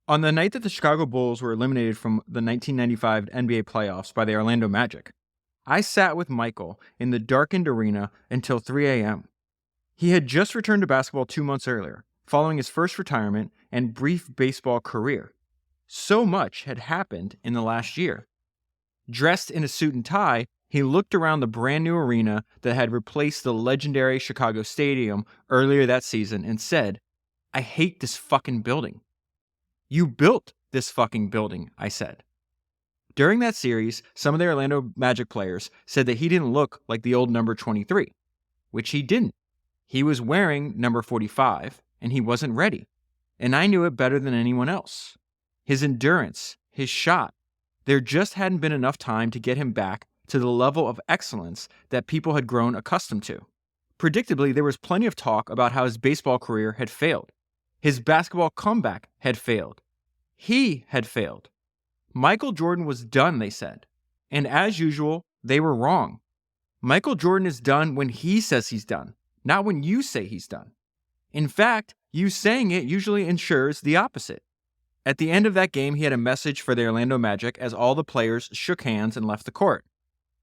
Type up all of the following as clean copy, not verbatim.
On the night that the Chicago Bulls were eliminated from the 1995 NBA playoffs by the Orlando Magic, I sat with Michael in the darkened arena until 3 a.m. He had just returned to basketball 2 months earlier, following his first retirement and brief baseball career. So much had happened in the last year. Dressed in a suit and tie, he looked around the brand new arena that had replaced the legendary Chicago Stadium earlier that season and said, "I hate this fucking building." "You built this fucking building," I said. During that series, some of the Orlando Magic players said that he didn't look like the old number 23, which he didn't. He was wearing number 45, and he wasn't ready. And I knew it better than anyone else. His endurance, his shot, there just hadn't been enough time to get him back to the level of excellence that people had grown accustomed to. Predictably, there was plenty of talk about how his baseball career had failed. His basketball comeback had failed. He had failed. Michael Jordan was done, they said. And as usual, they were wrong. Michael Jordan is done when he says he's done, not when you say he's done. In fact, you saying it usually ensures the opposite. At the end of that game, he had a message for the Orlando Magic as all the players shook hands and left the court.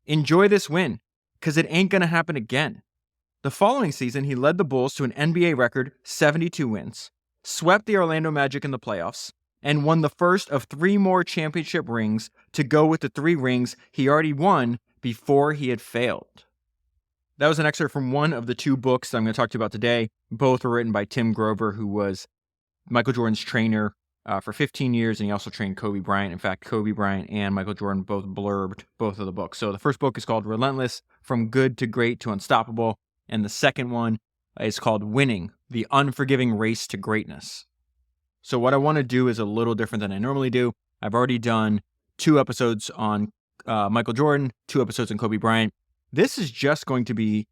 Enjoy this win, because it ain't going to happen again. The following season, he led the Bulls to an NBA record 72 wins, swept the Orlando Magic in the playoffs, and won the first of 3 more championship rings to go with the 3 rings he already won before he had failed. That was an excerpt from one of the 2 books that I'm going to talk to you about today. Both were written by Tim Grover, who was Michael Jordan's trainer for 15 years, and he also trained Kobe Bryant. In fact, Kobe Bryant and Michael Jordan both blurbed both of the books. So the first book is called Relentless, From Good to Great to Unstoppable, and the second one is called Winning, The Unforgiving Race to Greatness. So what I want to do is a little different than I normally do. I've already done 2 episodes on Michael Jordan, 2 episodes on Kobe Bryant. This is just going to be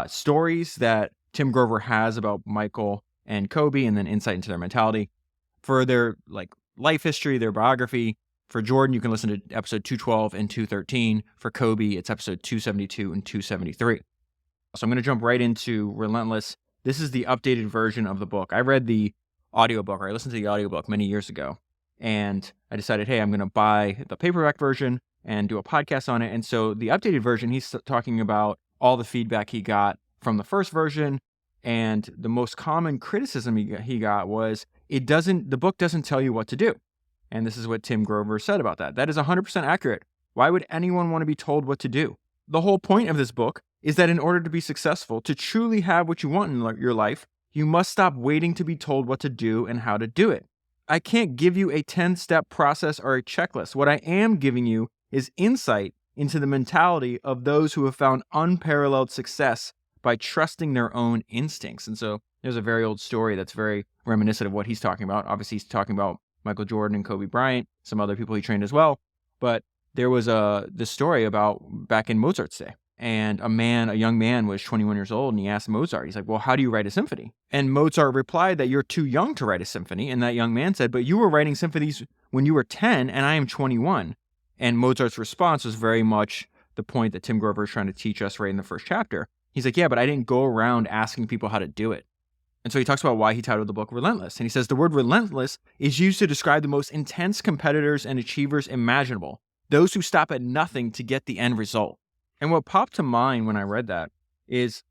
stories that Tim Grover has about Michael and Kobe, and then insight into their mentality. For their life history, their biography, for Jordan, you can listen to episode 212 and 213. For Kobe, it's episode 272 and 273. So I'm going to jump right into Relentless. This is the updated version of the book. I read the audiobook, or I listened to the audiobook many years ago, and I decided, hey, I'm going to buy the paperback version and do a podcast on it. And so the updated version, he's talking about all the feedback he got from the first version, and the most common criticism he got was the book doesn't tell you what to do. And this is what Tim Grover said about that. That is 100% accurate. Why would anyone want to be told what to do? The whole point of this book is that in order to be successful, to truly have what you want in your life, you must stop waiting to be told what to do and how to do it. I can't give you a 10-step process or a checklist. What I am giving you is insight into the mentality of those who have found unparalleled success by trusting their own instincts. And so there's a very old story that's very reminiscent of what he's talking about. Obviously, he's talking about Michael Jordan and Kobe Bryant, some other people he trained as well. But there was this story about back in Mozart's day. And a young man was 21 years old, and he asked Mozart, he's like, well, how do you write a symphony? And Mozart replied that you're too young to write a symphony. And that young man said, but you were writing symphonies when you were 10, and I am 21. And Mozart's response was very much the point that Tim Grover is trying to teach us right in the first chapter. He's like, yeah, but I didn't go around asking people how to do it. And so he talks about why he titled the book Relentless. And he says the word relentless is used to describe the most intense competitors and achievers imaginable, those who stop at nothing to get the end result. And what popped to mind when I read that is,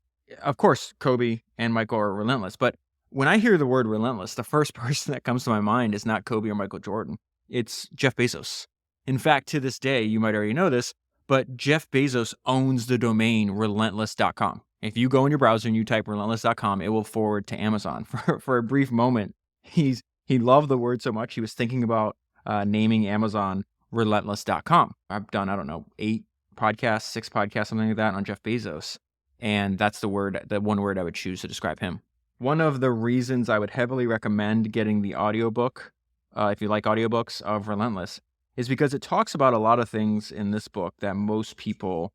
of course, Kobe and Michael are relentless. But when I hear the word relentless, the first person that comes to my mind is not Kobe or Michael Jordan. It's Jeff Bezos. In fact, to this day, you might already know this, but Jeff Bezos owns the domain relentless.com. If you go in your browser and you type relentless.com, it will forward to Amazon. For a brief moment, he loved the word so much, he was thinking about naming Amazon relentless.com. I've done, 8 podcasts, 6 podcasts, something like that on Jeff Bezos. And that's the one word I would choose to describe him. One of the reasons I would heavily recommend getting the audiobook, if you like audiobooks, of Relentless, is because it talks about a lot of things in this book that most people,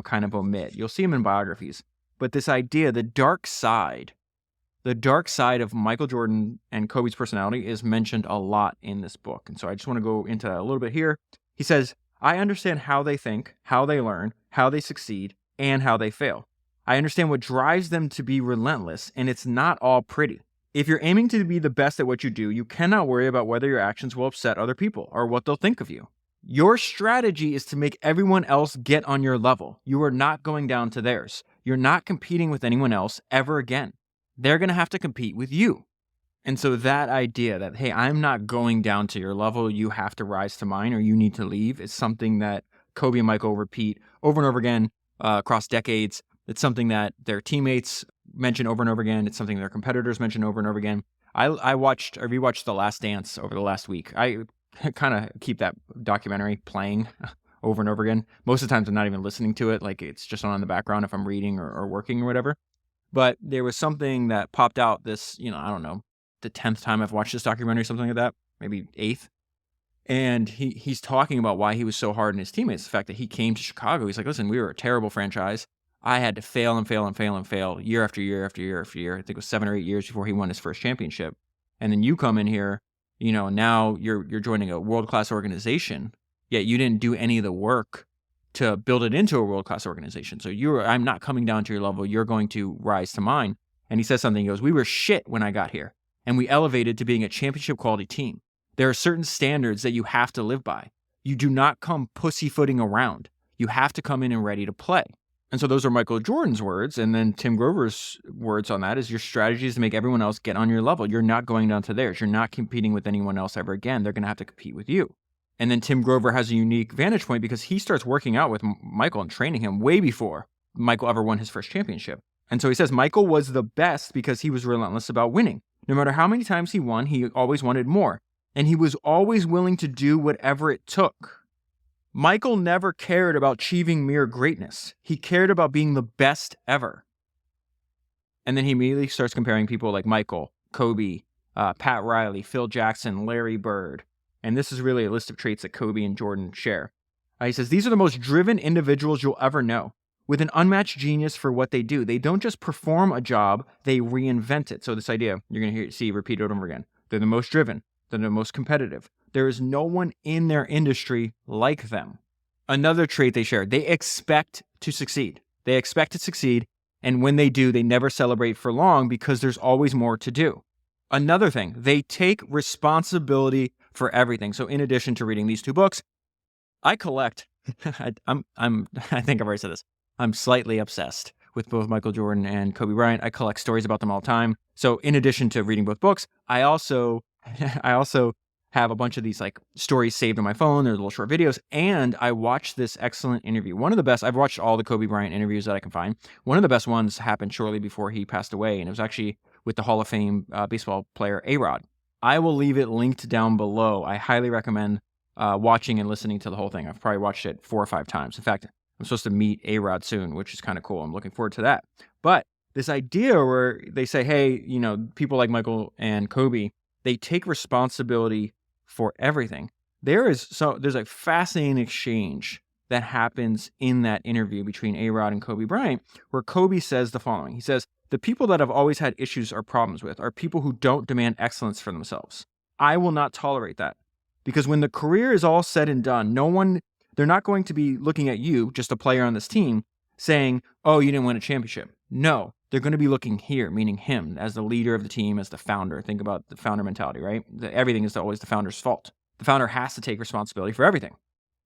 kind of omit. You'll see them in biographies. But this idea, the dark side of Michael Jordan and Kobe's personality is mentioned a lot in this book. And so I just want to go into that a little bit here. He says, I understand how they think, how they learn, how they succeed, and how they fail. I understand what drives them to be relentless, and it's not all pretty. If you're aiming to be the best at what you do, you cannot worry about whether your actions will upset other people or what they'll think of you. Your strategy is to make everyone else get on your level. You are not going down to theirs. You're not competing with anyone else ever again. They're going to have to compete with you. And so that idea that, hey, I'm not going down to your level, you have to rise to mine or you need to leave, is something that Kobe and Michael repeat over and over again across decades. It's something that their teammates mention over and over again. It's something their competitors mention over and over again. I rewatched The Last Dance over the last week. I kind of keep that documentary playing over and over again. Most of the times I'm not even listening to it. Like, it's just on in the background if I'm reading or working or whatever. But there was something that popped out this, I don't know, the 10th time I've watched this documentary, something like that, maybe 8th. And he's talking about why he was so hard on his teammates. The fact that he came to Chicago, he's like, listen, we were a terrible franchise. I had to fail and fail and fail and fail year after year after year after year. I think it was 7 or 8 years before he won his first championship. And then you come in here, now you're joining a world-class organization, yet you didn't do any of the work to build it into a world-class organization. So I'm not coming down to your level. You're going to rise to mine. And he says something, he goes, we were shit when I got here, and we elevated to being a championship quality team. There are certain standards that you have to live by. You do not come pussyfooting around. You have to come in and ready to play. And so those are Michael Jordan's words. And then Tim Grover's words on that is, your strategy is to make everyone else get on your level. You're not going down to theirs. You're not competing with anyone else ever again. They're going to have to compete with you. And then Tim Grover has a unique vantage point because he starts working out with Michael and training him way before Michael ever won his first championship. And so he says Michael was the best because he was relentless about winning. No matter how many times he won, he always wanted more. And he was always willing to do whatever it took. Michael never cared about achieving mere greatness. He cared about being the best ever. And then he immediately starts comparing people like Michael, Kobe, Pat Riley, Phil Jackson, Larry Bird. And this is really a list of traits that Kobe and Jordan share. He says, these are the most driven individuals you'll ever know, with an unmatched genius for what they do. They don't just perform a job, they reinvent it. So this idea, you're going to see repeated over and over again. They're the most driven. They're the most competitive. There is no one in their industry like them. Another trait they share, they expect to succeed. They expect to succeed, and when they do, they never celebrate for long because there's always more to do. Another thing, they take responsibility for everything. So in addition to reading these 2 books, I collect, I think I've already said this, I'm slightly obsessed with both Michael Jordan and Kobe Bryant. I collect stories about them all the time. So in addition to reading both books, I also have a bunch of these like stories saved on my phone. They're little short videos. And I watched this excellent interview. One of the best, I've watched all the Kobe Bryant interviews that I can find. One of the best ones happened shortly before he passed away. And it was actually with the Hall of Fame baseball player A-Rod. I will leave it linked down below. I highly recommend watching and listening to the whole thing. I've probably watched it 4 or 5 times. In fact, I'm supposed to meet A-Rod soon, which is kind of cool. I'm looking forward to that. But this idea where they say, hey, people like Michael and Kobe, they take responsibility for everything. There's a fascinating exchange that happens in that interview between A-Rod and Kobe Bryant, where Kobe says the following. He says, the people that I've always had issues or problems with are people who don't demand excellence for themselves. I will not tolerate that. Because when the career is all said and done, they're not going to be looking at you, just a player on this team, saying, oh, you didn't win a championship. No, they're going to be looking here, meaning him, as the leader of the team, as the founder. Think about the founder mentality, right? Everything is always the founder's fault. The founder has to take responsibility for everything.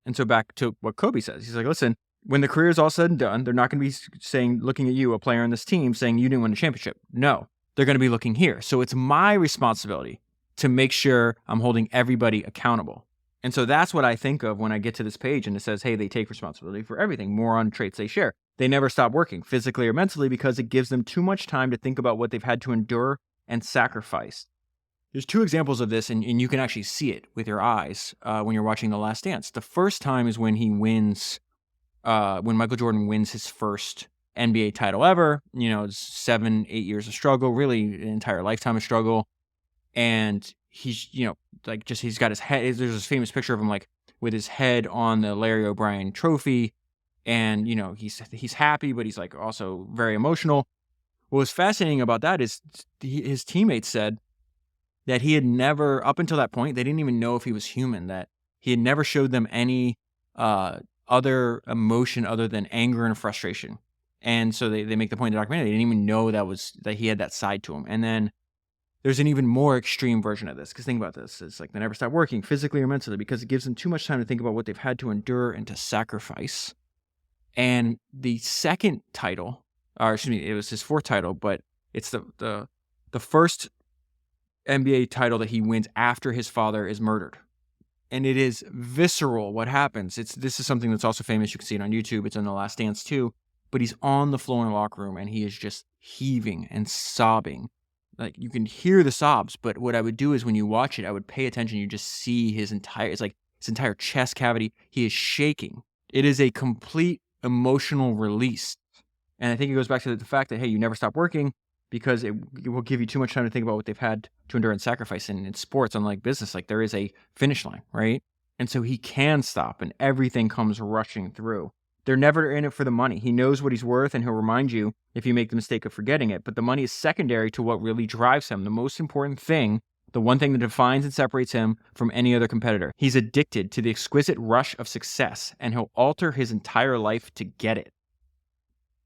And so back to what Kobe says. He's like, listen, when the career is all said and done, they're not going to be looking at you, a player on this team, saying you didn't win a championship. No, they're going to be looking here. So it's my responsibility to make sure I'm holding everybody accountable. And so that's what I think of when I get to this page and it says, hey, they take responsibility for everything, more on traits they share. They never stop working, physically or mentally, because it gives them too much time to think about what they've had to endure and sacrifice. There's 2 examples of this, and you can actually see it with your eyes when you're watching The Last Dance. The first time is when when Michael Jordan wins his first NBA title ever. It's 7, 8 years of struggle, really an entire lifetime of struggle. And he's, he's got his head, there's this famous picture of him like with his head on the Larry O'Brien trophy. And, he's happy, but he's like also very emotional. What was fascinating about that is his teammates said that he had never, up until that point, they didn't even know if he was human, that he had never showed them any other emotion other than anger and frustration. And so they make the point in the documentary, they didn't even know that he had that side to him. And then there's an even more extreme version of this. Because think about this. It's like they never stop working physically or mentally because it gives them too much time to think about what they've had to endure and to sacrifice. And the second title, or excuse me, it was his fourth title, but it's the first NBA title that he wins after his father is murdered. And it is visceral what happens. This is something that's also famous. You can see it on YouTube. It's in The Last Dance too. But he's on the floor in the locker room and he is just heaving and sobbing. Like you can hear the sobs, but what I would do is when you watch it, I would pay attention. You just see his entire chest cavity. He is shaking. It is a complete emotional release. And I think it goes back to the fact that, hey, you never stop working because it will give you too much time to think about what they've had to endure and sacrifice. And in sports, unlike business, like there is a finish line, right? And so he can stop and everything comes rushing through. They're never in it for the money. He knows what he's worth and he'll remind you if you make the mistake of forgetting it. But the money is secondary to what really drives him. The most important thing, the one thing that defines and separates him from any other competitor. He's addicted to the exquisite rush of success and he'll alter his entire life to get it.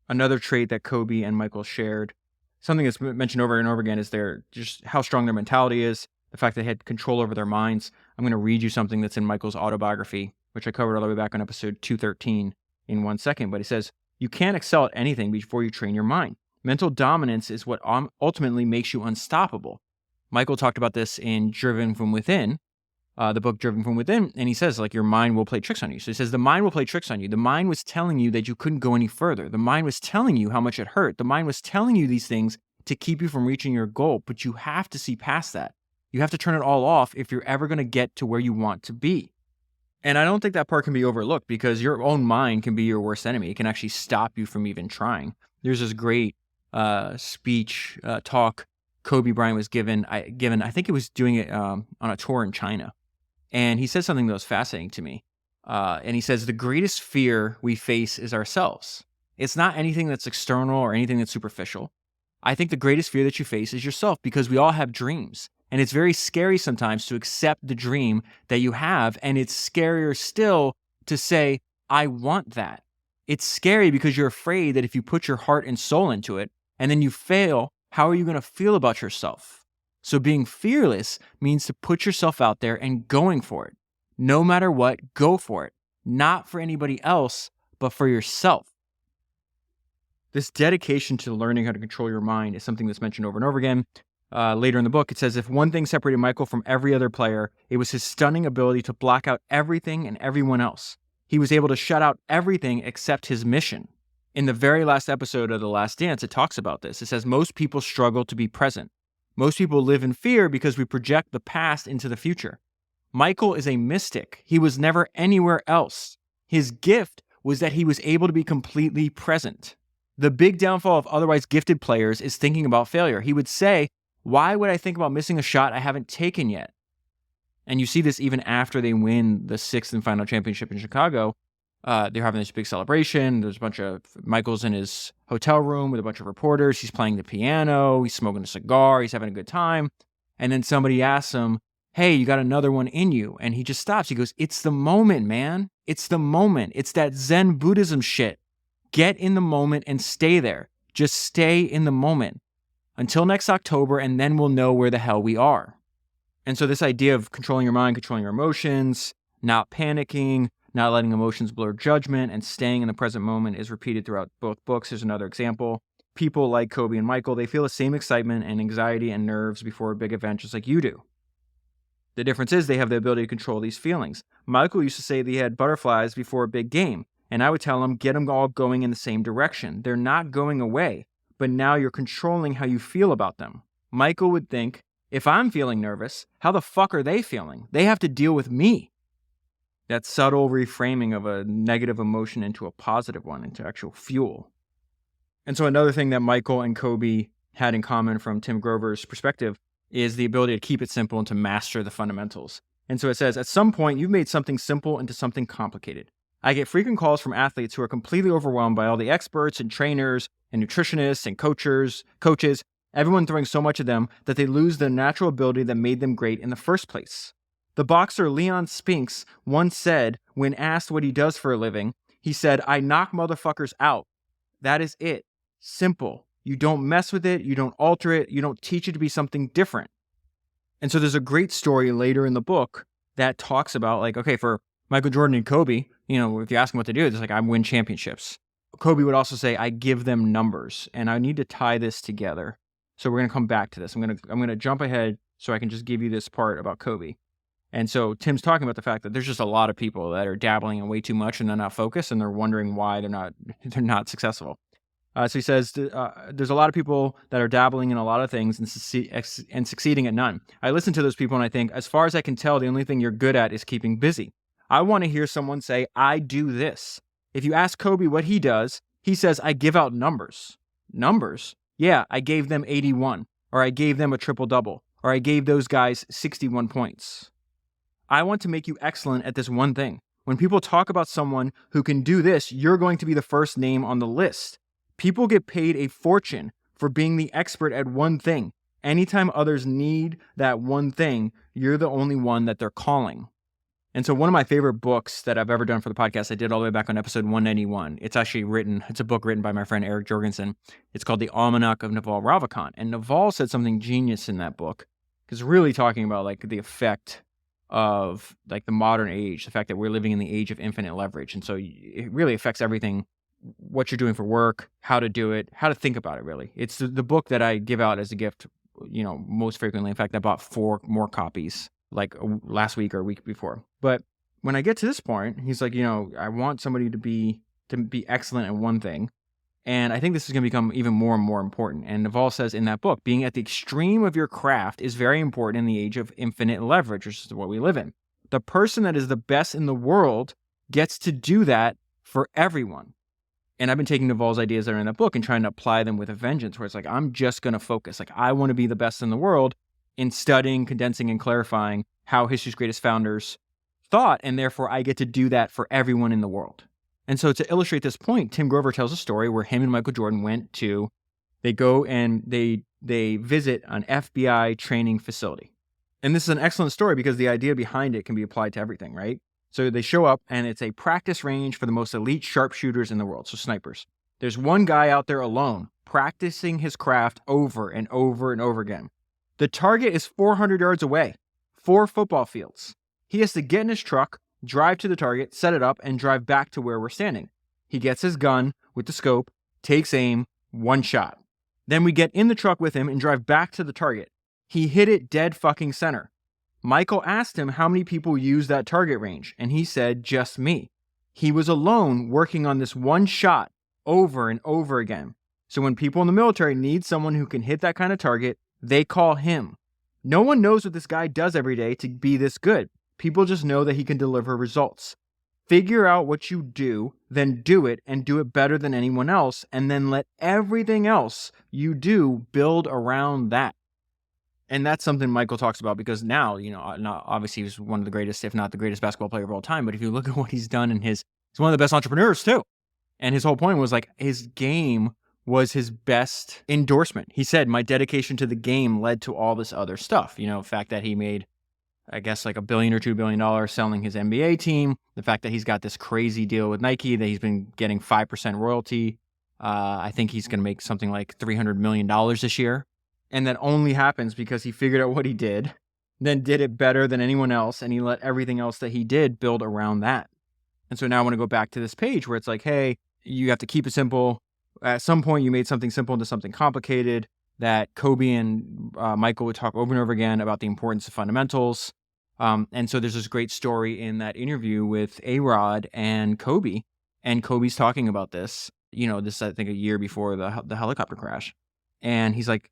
Another trait that Kobe and Michael shared, something that's mentioned over and over again, is just how strong their mentality is, the fact that they had control over their minds. I'm going to read you something that's in Michael's autobiography, which I covered all the way back on episode 213 in 1 second. But he says, you can't excel at anything before you train your mind. Mental dominance is what ultimately makes you unstoppable. Michael talked about this in Driven from Within, the book Driven from Within, and he says, like, your mind will play tricks on you. So he says, the mind will play tricks on you. The mind was telling you that you couldn't go any further. The mind was telling you how much it hurt. The mind was telling you these things to keep you from reaching your goal, but you have to see past that. You have to turn it all off if you're ever going to get to where you want to be. And I don't think that part can be overlooked because your own mind can be your worst enemy. It can actually stop you from even trying. There's this great talk Kobe Bryant was given. I think he was doing it on a tour in China. And he said something that was fascinating to me. And he says, the greatest fear we face is ourselves. It's not anything that's external or anything that's superficial. I think the greatest fear that you face is yourself because we all have dreams. And it's very scary sometimes to accept the dream that you have. And it's scarier still to say, I want that. It's scary because you're afraid that if you put your heart and soul into it and then you fail, how are you going to feel about yourself? So being fearless means to put yourself out there and going for it. No matter what, go for it. Not for anybody else, but for yourself. This dedication to learning how to control your mind is something that's mentioned over and over again. Later in the book, it says, if one thing separated Michael from every other player, it was his stunning ability to block out everything and everyone else. He was able to shut out everything except his mission. In the very last episode of The Last Dance, it talks about this. It says, most people struggle to be present. Most people live in fear because we project the past into the future. Michael is a mystic. He was never anywhere else. His gift was that he was able to be completely present. The big downfall of otherwise gifted players is thinking about failure. He would say, why would I think about missing a shot I haven't taken yet? And you see this even after they win the 6th and final championship in Chicago. They're having this big celebration. There's a bunch of Michael's in his hotel room with a bunch of reporters. He's playing the piano. He's smoking a cigar. He's having a good time. And then somebody asks him, hey, you got another one in you. And he just stops. He goes, it's the moment, man. It's the moment. It's that Zen Buddhism shit. Get in the moment and stay there. Just stay in the moment until next October, and then we'll know where the hell we are. And so this idea of controlling your mind, controlling your emotions, not panicking, not letting emotions blur judgment, and staying in the present moment is repeated throughout both books. Here's another example. People like Kobe and Michael, they feel the same excitement and anxiety and nerves before a big event just like you do. The difference is they have the ability to control these feelings. Michael used to say that he had butterflies before a big game, and I would tell him, get them all going in the same direction. They're not going away, but now you're controlling how you feel about them. Michael would think, if I'm feeling nervous, how the fuck are they feeling? They have to deal with me. That subtle reframing of a negative emotion into a positive one, into actual fuel. And so another thing that Michael and Kobe had in common from Tim Grover's perspective is the ability to keep it simple and to master the fundamentals. And so it says, at some point, you've made something simple into something complicated. I get frequent calls from athletes who are completely overwhelmed by all the experts and trainers and nutritionists and coaches, everyone throwing so much at them that they lose the natural ability that made them great in the first place. The boxer Leon Spinks once said, when asked what he does for a living, he said, I knock motherfuckers out. That is it. Simple. You don't mess with it. You don't alter it. You don't teach it to be something different. And so there's a great story later in the book that talks about like, okay, for Michael Jordan and Kobe, if you ask them what they do, it's like, I win championships. Kobe would also say, I give them numbers, and I need to tie this together. So we're going to come back to this. I'm going to jump ahead so I can just give you this part about Kobe. And so Tim's talking about the fact that there's just a lot of people that are dabbling in way too much and they're not focused and they're wondering why they're not successful. So he says there's a lot of people that are dabbling in a lot of things and succeeding at none. I listen to those people and I think, as far as I can tell, the only thing you're good at is keeping busy. I want to hear someone say, I do this. If you ask Kobe what he does, he says, I give out numbers. Numbers? Yeah, I gave them 81, or I gave them a triple-double, or I gave those guys 61 points. I want to make you excellent at this one thing. When people talk about someone who can do this, you're going to be the first name on the list. People get paid a fortune for being the expert at one thing. Anytime others need that one thing, you're the only one that they're calling. And so one of my favorite books that I've ever done for the podcast, I did all the way back on episode 191. It's a book written by my friend Eric Jorgensen. It's called The Almanac of Naval Ravikant. And Naval said something genius in that book, because really talking about like the effect of like the modern age, the fact that we're living in the age of infinite leverage. And so it really affects everything, what you're doing for work, how to do it, how to think about it, really. It's the book that I give out as a gift, most frequently. In fact, I bought 4 more copies like last week or a week before. But when I get to this point, he's like, I want somebody to be excellent at one thing. And I think this is going to become even more and more important. And Naval says in that book, being at the extreme of your craft is very important in the age of infinite leverage, which is what we live in. The person that is the best in the world gets to do that for everyone. And I've been taking Naval's ideas that are in that book and trying to apply them with a vengeance, where it's like, I'm just going to focus. Like, I want to be the best in the world in studying, condensing, and clarifying how history's greatest founders thought, and therefore I get to do that for everyone in the world. And so to illustrate this point, Tim Grover tells a story where him and Michael Jordan they go and they visit an FBI training facility. And this is an excellent story because the idea behind it can be applied to everything, right? So they show up and it's a practice range for the most elite sharpshooters in the world, so snipers. There's one guy out there alone practicing his craft over and over and over again. The target is 400 yards away, 4 football fields. He has to get in his truck, drive to the target, set it up, and drive back to where we're standing. He gets his gun with the scope, takes aim, 1 shot. Then we get in the truck with him and drive back to the target. He hit it dead fucking center. Michael asked him how many people use that target range, and he said, just me. He was alone working on this 1 shot over and over again. So when people in the military need someone who can hit that kind of target, they call him. No one knows what this guy does every day to be this good. People just know that he can deliver results. Figure out what you do, then do it, and do it better than anyone else, and then let everything else you do build around that. And that's something Michael talks about because now, obviously he's one of the greatest, if not the greatest basketball player of all time. But if you look at what he's done he's one of the best entrepreneurs too. And his whole point was like his game was his best endorsement. He said, my dedication to the game led to all this other stuff. The fact that he made, I guess, like $1 billion or $2 billion selling his NBA team. The fact that he's got this crazy deal with Nike that he's been getting 5% royalty. I think he's going to make something like $300 million this year. And that only happens because he figured out what he did, then did it better than anyone else, and he let everything else that he did build around that. And so now I want to go back to this page where it's like, hey, you have to keep it simple. At some point, you made something simple into something complicated. That Kobe and Michael would talk over and over again about the importance of fundamentals. And so there's this great story in that interview with A-Rod and Kobe. And Kobe's talking about this, this, I think, a year before the helicopter crash. And he's like,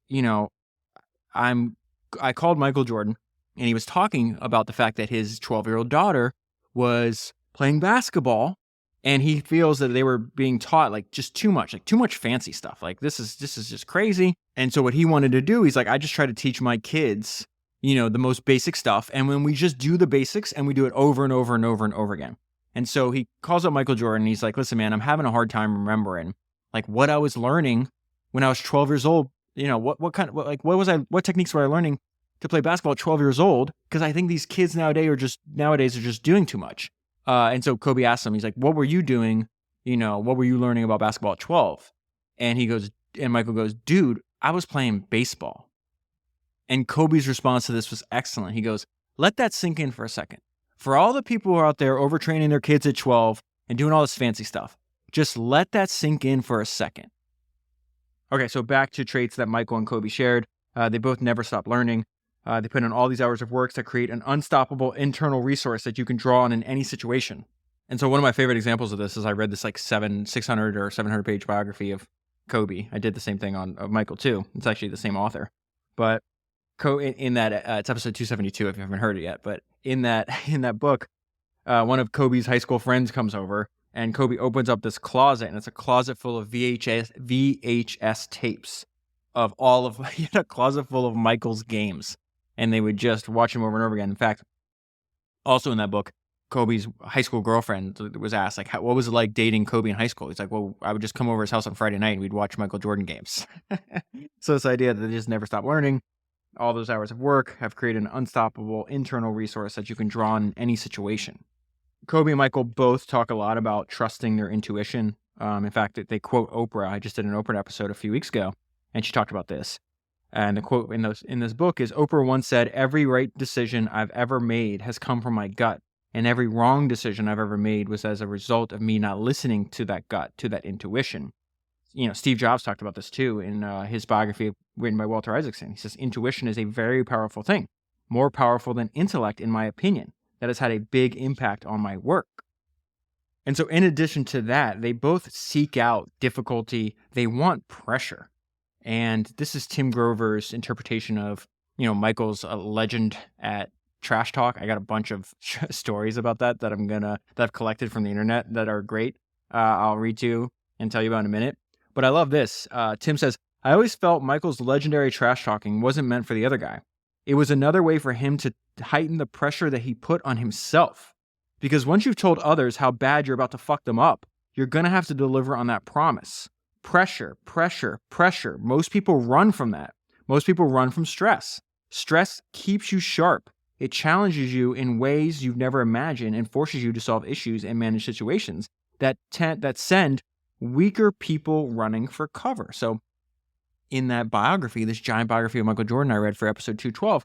I called Michael Jordan, and he was talking about the fact that his 12-year-old daughter was playing basketball, and he feels that they were being taught like just too much fancy stuff. Like this is just crazy. And so what he wanted to do, he's like, I just try to teach my kids, the most basic stuff. And when we just do the basics and we do it over and over and over and over again. And so he calls up Michael Jordan. And he's like, listen, man, I'm having a hard time remembering like what I was learning when I was 12 years old. What techniques were I learning to play basketball at 12 years old? Because I think these kids nowadays are just doing too much. And so Kobe asked him, he's like, what were you doing? What were you learning about basketball at 12? And he goes, And Michael goes, dude, I was playing baseball. And Kobe's response to this was excellent. He goes, let that sink in for a second. For all the people who are out there overtraining their kids at 12 and doing all this fancy stuff, just let that sink in for a second. Okay, so back to traits that Michael and Kobe shared. They both never stop learning. They put in all these hours of work to create an unstoppable internal resource that you can draw on in any situation. And so one of my favorite examples of this is I read this like 600 or 700 page biography of Kobe. I did the same thing of Michael too. It's actually the same author. But in that, it's episode 272 if you haven't heard it yet. But in that book, one of Kobe's high school friends comes over, and Kobe opens up this closet, and it's a closet full of VHS tapes of all of a closet full of Michael's games, and they would just watch him over and over again. In fact, also in that book, Kobe's high school girlfriend was asked, like, what was it like dating Kobe in high school? He's like, well, I would just come over his house on Friday night and we'd watch Michael Jordan games. So this idea that they just never stop learning, all those hours of work have created an unstoppable internal resource that you can draw on in any situation. Kobe and Michael both talk a lot about trusting their intuition. In fact, they quote Oprah. I just did an Oprah episode a few weeks ago, and she talked about this. And the quote in this book is, Oprah once said, every right decision I've ever made has come from my gut, and every wrong decision I've ever made was as a result of me not listening to that gut, to that intuition. Steve Jobs talked about this too in his biography written by Walter Isaacson. He says, intuition is a very powerful thing, more powerful than intellect, in my opinion, that has had a big impact on my work. And so in addition to that, they both seek out difficulty. They want pressure. And this is Tim Grover's interpretation of, Michael's legend at Trash Talk. I got a bunch of stories about that I've collected from the internet that are great. I'll read to you and tell you about in a minute. But I love this. Tim says, I always felt Michael's legendary trash talking wasn't meant for the other guy. It was another way for him to heighten the pressure that he put on himself. Because once you've told others how bad you're about to fuck them up, you're going to have to deliver on that promise. Pressure, pressure, pressure. Most people run from that. Most people run from stress. Stress keeps you sharp. It challenges you in ways you've never imagined and forces you to solve issues and manage situations that send weaker people running for cover. So in that biography, this giant biography of Michael Jordan I read for episode 212,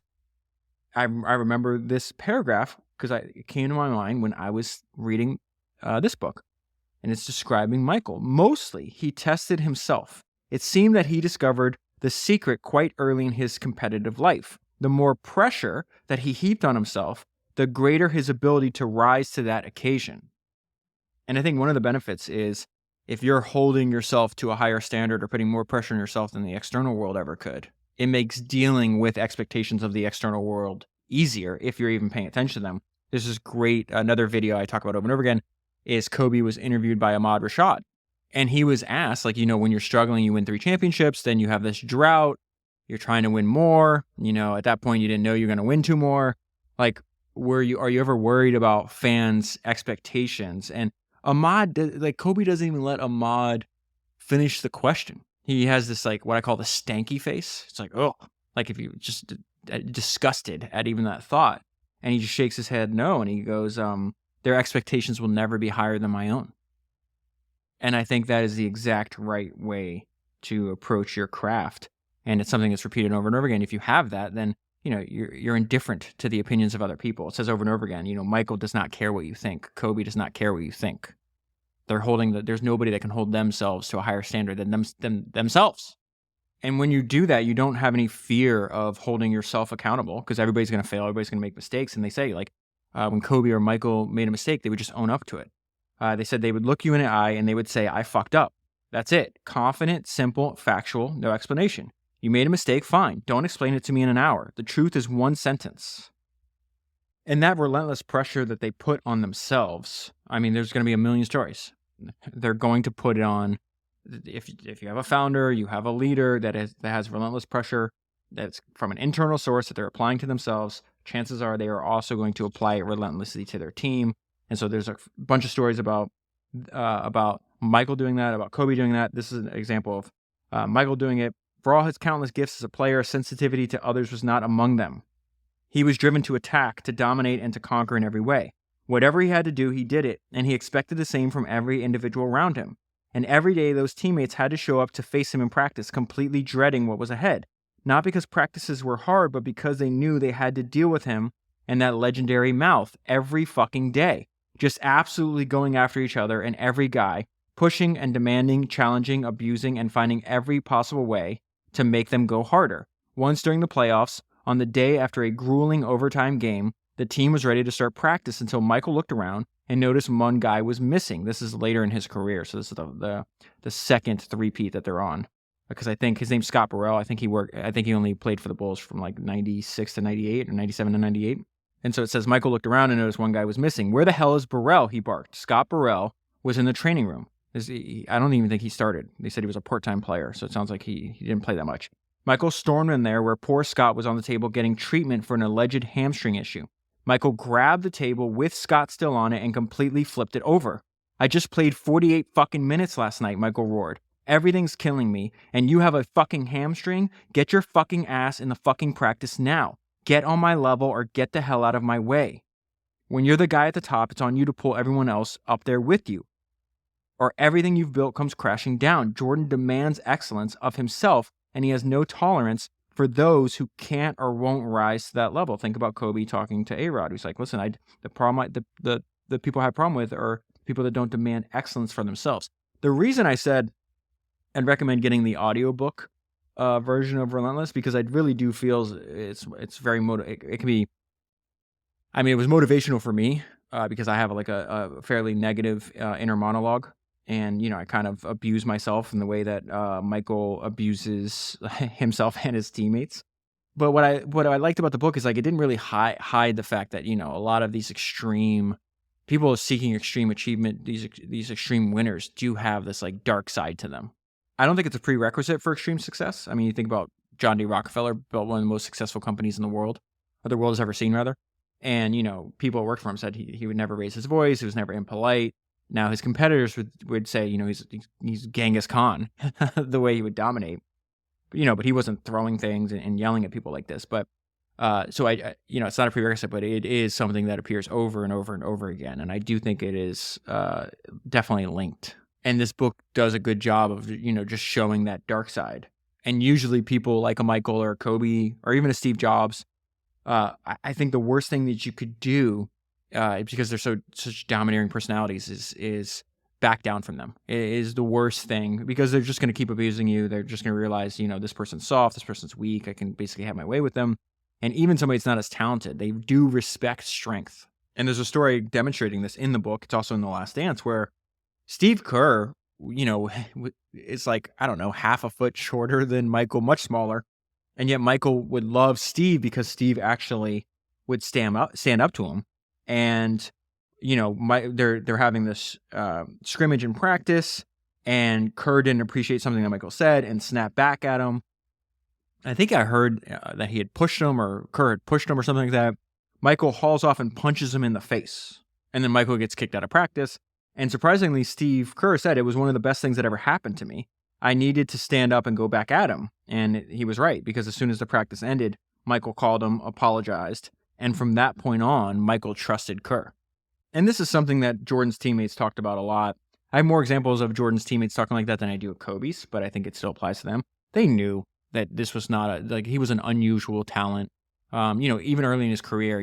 I remember this paragraph because it came to my mind when I was reading this book. And it's describing Michael. Mostly, he tested himself. It seemed that he discovered the secret quite early in his competitive life. The more pressure that he heaped on himself, the greater his ability to rise to that occasion. And I think one of the benefits is if you're holding yourself to a higher standard or putting more pressure on yourself than the external world ever could, it makes dealing with expectations of the external world easier if you're even paying attention to them. This is great. Another video I talk about over and over again is Kobe was interviewed by Ahmad Rashad. And he was asked, when you're struggling, you win 3 championships, then you have this drought, you're trying to win more. At that point, you didn't know you're going to win 2 more. Are you ever worried about fans' expectations? And Kobe doesn't even let Ahmad finish the question. He has this, what I call the stanky face. It's if you just disgusted at even that thought. And he just shakes his head no. And he goes, their expectations will never be higher than my own. And I think that is the exact right way to approach your craft. And it's something that's repeated over and over again. If you have that, then, you're indifferent to the opinions of other people. It says over and over again, Michael does not care what you think. Kobe does not care what you think. There's nobody that can hold themselves to a higher standard than themselves. And when you do that, you don't have any fear of holding yourself accountable because everybody's going to fail. Everybody's going to make mistakes. And they say, when Kobe or Michael made a mistake, they would just own up to it. They said they would look you in the eye and they would say, I fucked up. That's it. Confident, simple, factual, no explanation. You made a mistake, fine. Don't explain it to me in an hour. The truth is one sentence. And that relentless pressure that they put on themselves, there's going to be a million stories. They're going to put it on. If you have a founder, you have a leader that has relentless pressure that's from an internal source that they're applying to themselves, chances are they are also going to apply it relentlessly to their team. And so there's a bunch of stories about Michael doing that, about Kobe doing that. This is an example of Michael doing it. For all his countless gifts as a player, sensitivity to others was not among them. He was driven to attack, to dominate, and to conquer in every way. Whatever he had to do, he did it, and he expected the same from every individual around him. And every day, those teammates had to show up to face him in practice, completely dreading what was ahead. Not because practices were hard, but because they knew they had to deal with him and that legendary mouth every fucking day. Just absolutely going after each other and every guy, pushing and demanding, challenging, abusing, and finding every possible way to make them go harder. Once during the playoffs, on the day after a grueling overtime game, the team was ready to start practice until Michael looked around and noticed one guy was missing. This is later in his career, so this is the second three-peat that they're on. Because I think his name's Scott Burrell. I think he only played for the Bulls from like 96 to 98 or 97 to 98. And so it says Michael looked around and noticed one guy was missing. Where the hell is Burrell? He barked. Scott Burrell was in the training room. I don't even think he started. They said he was a part-time player, so it sounds like he didn't play that much. Michael stormed in there where poor Scott was on the table getting treatment for an alleged hamstring issue. Michael grabbed the table with Scott still on it and completely flipped it over. I just played 48 fucking minutes last night, Michael roared. Everything's killing me, and you have a fucking hamstring? Get your fucking ass in the fucking practice now. Get on my level or get the hell out of my way. When you're the guy at the top, it's on you to pull everyone else up there with you, or everything you've built comes crashing down. Jordan demands excellence of himself, and he has no tolerance for those who can't or won't rise to that level. Think about Kobe talking to A-Rod, who's like, listen, the people I have a problem with are people that don't demand excellence for themselves. The reason I said I'd recommend getting the audiobook version of Relentless, because I really do feel it's very it can be. I mean, it was motivational for me because I have like a fairly negative inner monologue, and I kind of abuse myself in the way that Michael abuses himself and his teammates. But what I liked about the book is like it didn't really hide the fact that a lot of these extreme people seeking extreme achievement, these extreme winners do have this like dark side to them. I don't think it's a prerequisite for extreme success. I mean, you think about John D. Rockefeller built one of the most successful companies in the world, or the world has ever seen, rather. And, people who worked for him said he would never raise his voice. He was never impolite. Now his competitors would say, he's Genghis Khan, the way he would dominate. But he wasn't throwing things and yelling at people like this. But so it's not a prerequisite, but it is something that appears over and over and over again. And I do think it is definitely linked. And this book does a good job of, just showing that dark side. And usually people like a Michael or a Kobe or even a Steve Jobs, I think the worst thing that you could do, because they're such domineering personalities, is back down from them. It is the worst thing, because they're just going to keep abusing you. They're just going to realize, this person's soft, this person's weak. I can basically have my way with them. And even somebody that's not as talented, they do respect strength. And there's a story demonstrating this in the book. It's also in The Last Dance, where Steve Kerr, is like, I don't know, half a foot shorter than Michael, much smaller. And yet Michael would love Steve because Steve actually would stand up to him. And, they're having this scrimmage in practice, and Kerr didn't appreciate something that Michael said and snapped back at him. I think I heard that he had pushed him, or Kerr had pushed him or something like that. Michael hauls off and punches him in the face. And then Michael gets kicked out of practice. And surprisingly, Steve Kerr said it was one of the best things that ever happened to me. I needed to stand up and go back at him. And he was right, because as soon as the practice ended, Michael called him, apologized. And from that point on, Michael trusted Kerr. And this is something that Jordan's teammates talked about a lot. I have more examples of Jordan's teammates talking like that than I do of Kobe's, but I think it still applies to them. They knew that this was not he was an unusual talent. Even early in his career,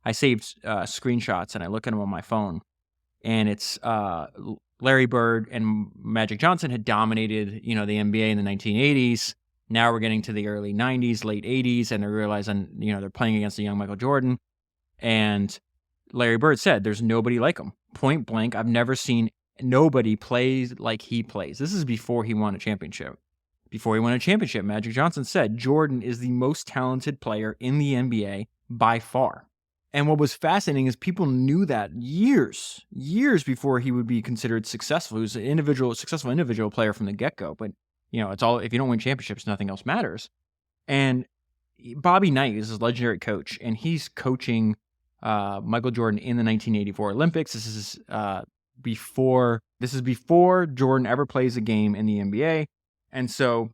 I saved screenshots and I look at them on my phone. And it's Larry Bird and Magic Johnson had dominated, the NBA in the 1980s. Now we're getting to the early 90s, late 80s, and they're realizing, they're playing against a young Michael Jordan. And Larry Bird said, there's nobody like him. Point blank, I've never seen nobody play like he plays. This is before he won a championship. Before he won a championship, Magic Johnson said, Jordan is the most talented player in the NBA by far. And what was fascinating is people knew that years before he would be considered successful. He was a successful individual player from the get-go. But, it's all, if you don't win championships, nothing else matters. And Bobby Knight is his legendary coach, and he's coaching Michael Jordan in the 1984 Olympics. This is before Jordan ever plays a game in the NBA. And so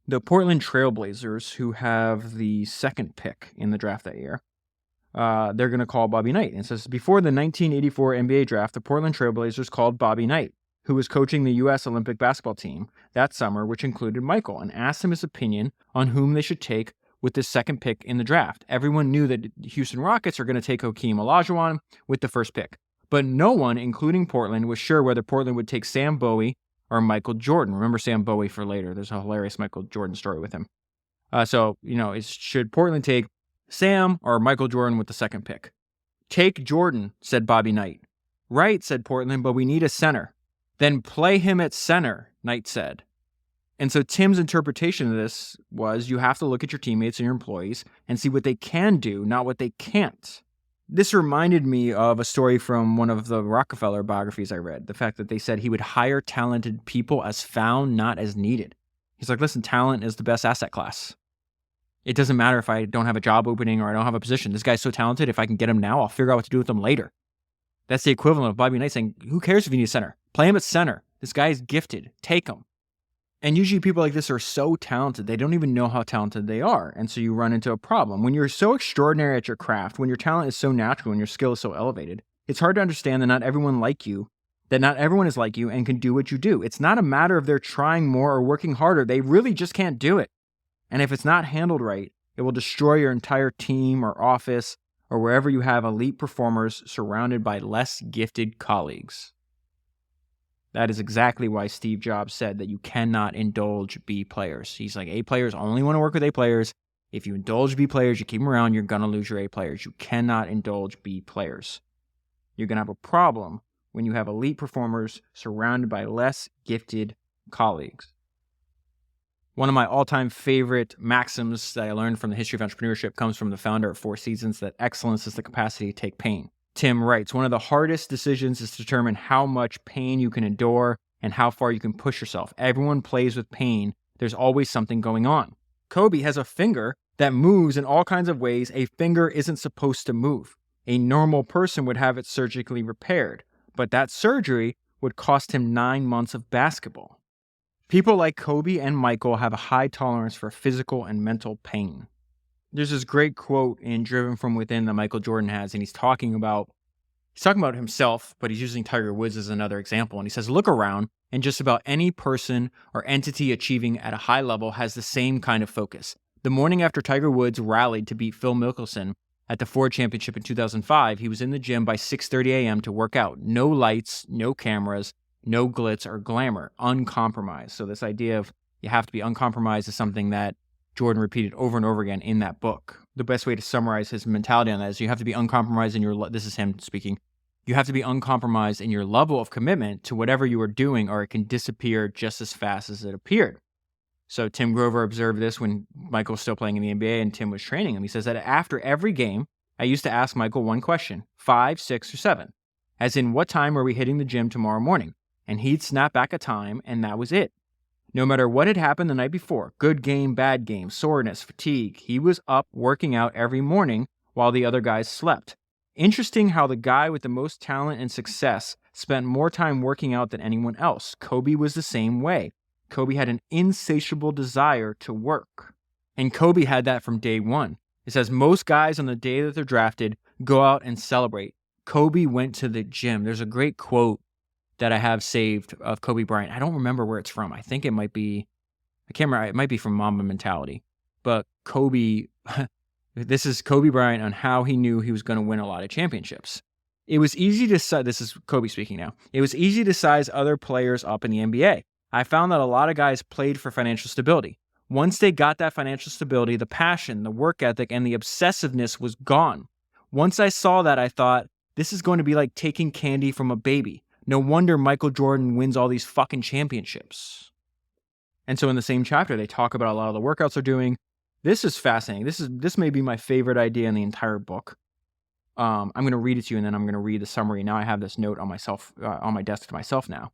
the Portland Trailblazers, who have the second pick in the draft that year, they're going to call Bobby Knight. And it says, before the 1984 NBA draft, the Portland Trailblazers called Bobby Knight, who was coaching the U.S. Olympic basketball team that summer, which included Michael, and asked him his opinion on whom they should take with the second pick in the draft. Everyone knew that Houston Rockets are going to take Hakeem Olajuwon with the first pick, but no one, including Portland, was sure whether Portland would take Sam Bowie or Michael Jordan. Remember Sam Bowie for later. There's a hilarious Michael Jordan story with him. Should Portland take Sam or Michael Jordan with the second pick? Take Jordan, said Bobby Knight. Right, said Portland, but we need a center. Then play him at center, Knight said. And so Tim's interpretation of this was you have to look at your teammates and your employees and see what they can do, not what they can't. This reminded me of a story from one of the Rockefeller biographies I read. The fact that they said he would hire talented people as found, not as needed. He's like, listen, talent is the best asset class. It doesn't matter if I don't have a job opening or I don't have a position. This guy's so talented, if I can get him now, I'll figure out what to do with him later. That's the equivalent of Bobby Knight saying, who cares if you need a center? Play him at center. This guy is gifted. Take him. And usually people like this are so talented, they don't even know how talented they are. And so you run into a problem. When you're so extraordinary at your craft, when your talent is so natural and your skill is so elevated, it's hard to understand that not everyone is like you and can do what you do. It's not a matter of they're trying more or working harder. They really just can't do it. And if it's not handled right, it will destroy your entire team or office or wherever you have elite performers surrounded by less gifted colleagues. That is exactly why Steve Jobs said that you cannot indulge B players. He's like, A players only want to work with A players. If you indulge B players, you keep them around, you're going to lose your A players. You cannot indulge B players. You're going to have a problem when you have elite performers surrounded by less gifted colleagues. One of my all-time favorite maxims that I learned from the history of entrepreneurship comes from the founder of Four Seasons, that excellence is the capacity to take pain. Tim writes, one of the hardest decisions is to determine how much pain you can endure and how far you can push yourself. Everyone plays with pain. There's always something going on. Kobe has a finger that moves in all kinds of ways a finger isn't supposed to move. A normal person would have it surgically repaired, but that surgery would cost him 9 months of basketball. People like Kobe and Michael have a high tolerance for physical and mental pain. There's this great quote in Driven from Within that Michael Jordan has, and he's talking about himself, but he's using Tiger Woods as another example. And he says, look around, and just about any person or entity achieving at a high level has the same kind of focus. The morning after Tiger Woods rallied to beat Phil Mickelson at the Ford Championship in 2005, he was in the gym by 6:30 a.m. to work out. No lights, no cameras, no glitz or glamour, uncompromised. So this idea of you have to be uncompromised is something that Jordan repeated over and over again in that book. The best way to summarize his mentality on that is you have to be uncompromised in your, this is him speaking, you have to be uncompromised in your level of commitment to whatever you are doing, or it can disappear just as fast as it appeared. So Tim Grover observed this when Michael was still playing in the NBA and Tim was training him. He says that after every game, I used to ask Michael one question, 5, 6, or 7, as in what time are we hitting the gym tomorrow morning? And he'd snap back a time, and that was it. No matter what had happened the night before, good game, bad game, soreness, fatigue, he was up working out every morning while the other guys slept. Interesting how the guy with the most talent and success spent more time working out than anyone else. Kobe was the same way. Kobe had an insatiable desire to work. And Kobe had that from day one. It says most guys on the day that they're drafted go out and celebrate. Kobe went to the gym. There's a great quote that I have saved of Kobe Bryant. I don't remember where it's from. I think it might be, I can't remember, it might be from Mamba Mentality. But Kobe, this is Kobe Bryant on how he knew he was going to win a lot of championships. It was easy to, this is Kobe speaking now. It was easy to size other players up in the NBA. I found that a lot of guys played for financial stability. Once they got that financial stability, the passion, the work ethic, and the obsessiveness was gone. Once I saw that, I thought, this is going to be like taking candy from a baby. No wonder Michael Jordan wins all these fucking championships. And so in the same chapter, they talk about a lot of the workouts they're doing. This is fascinating. This may be my favorite idea in the entire book. I'm going to read it to you, and then I'm going to read the summary. Now I have this note on my desk to myself now.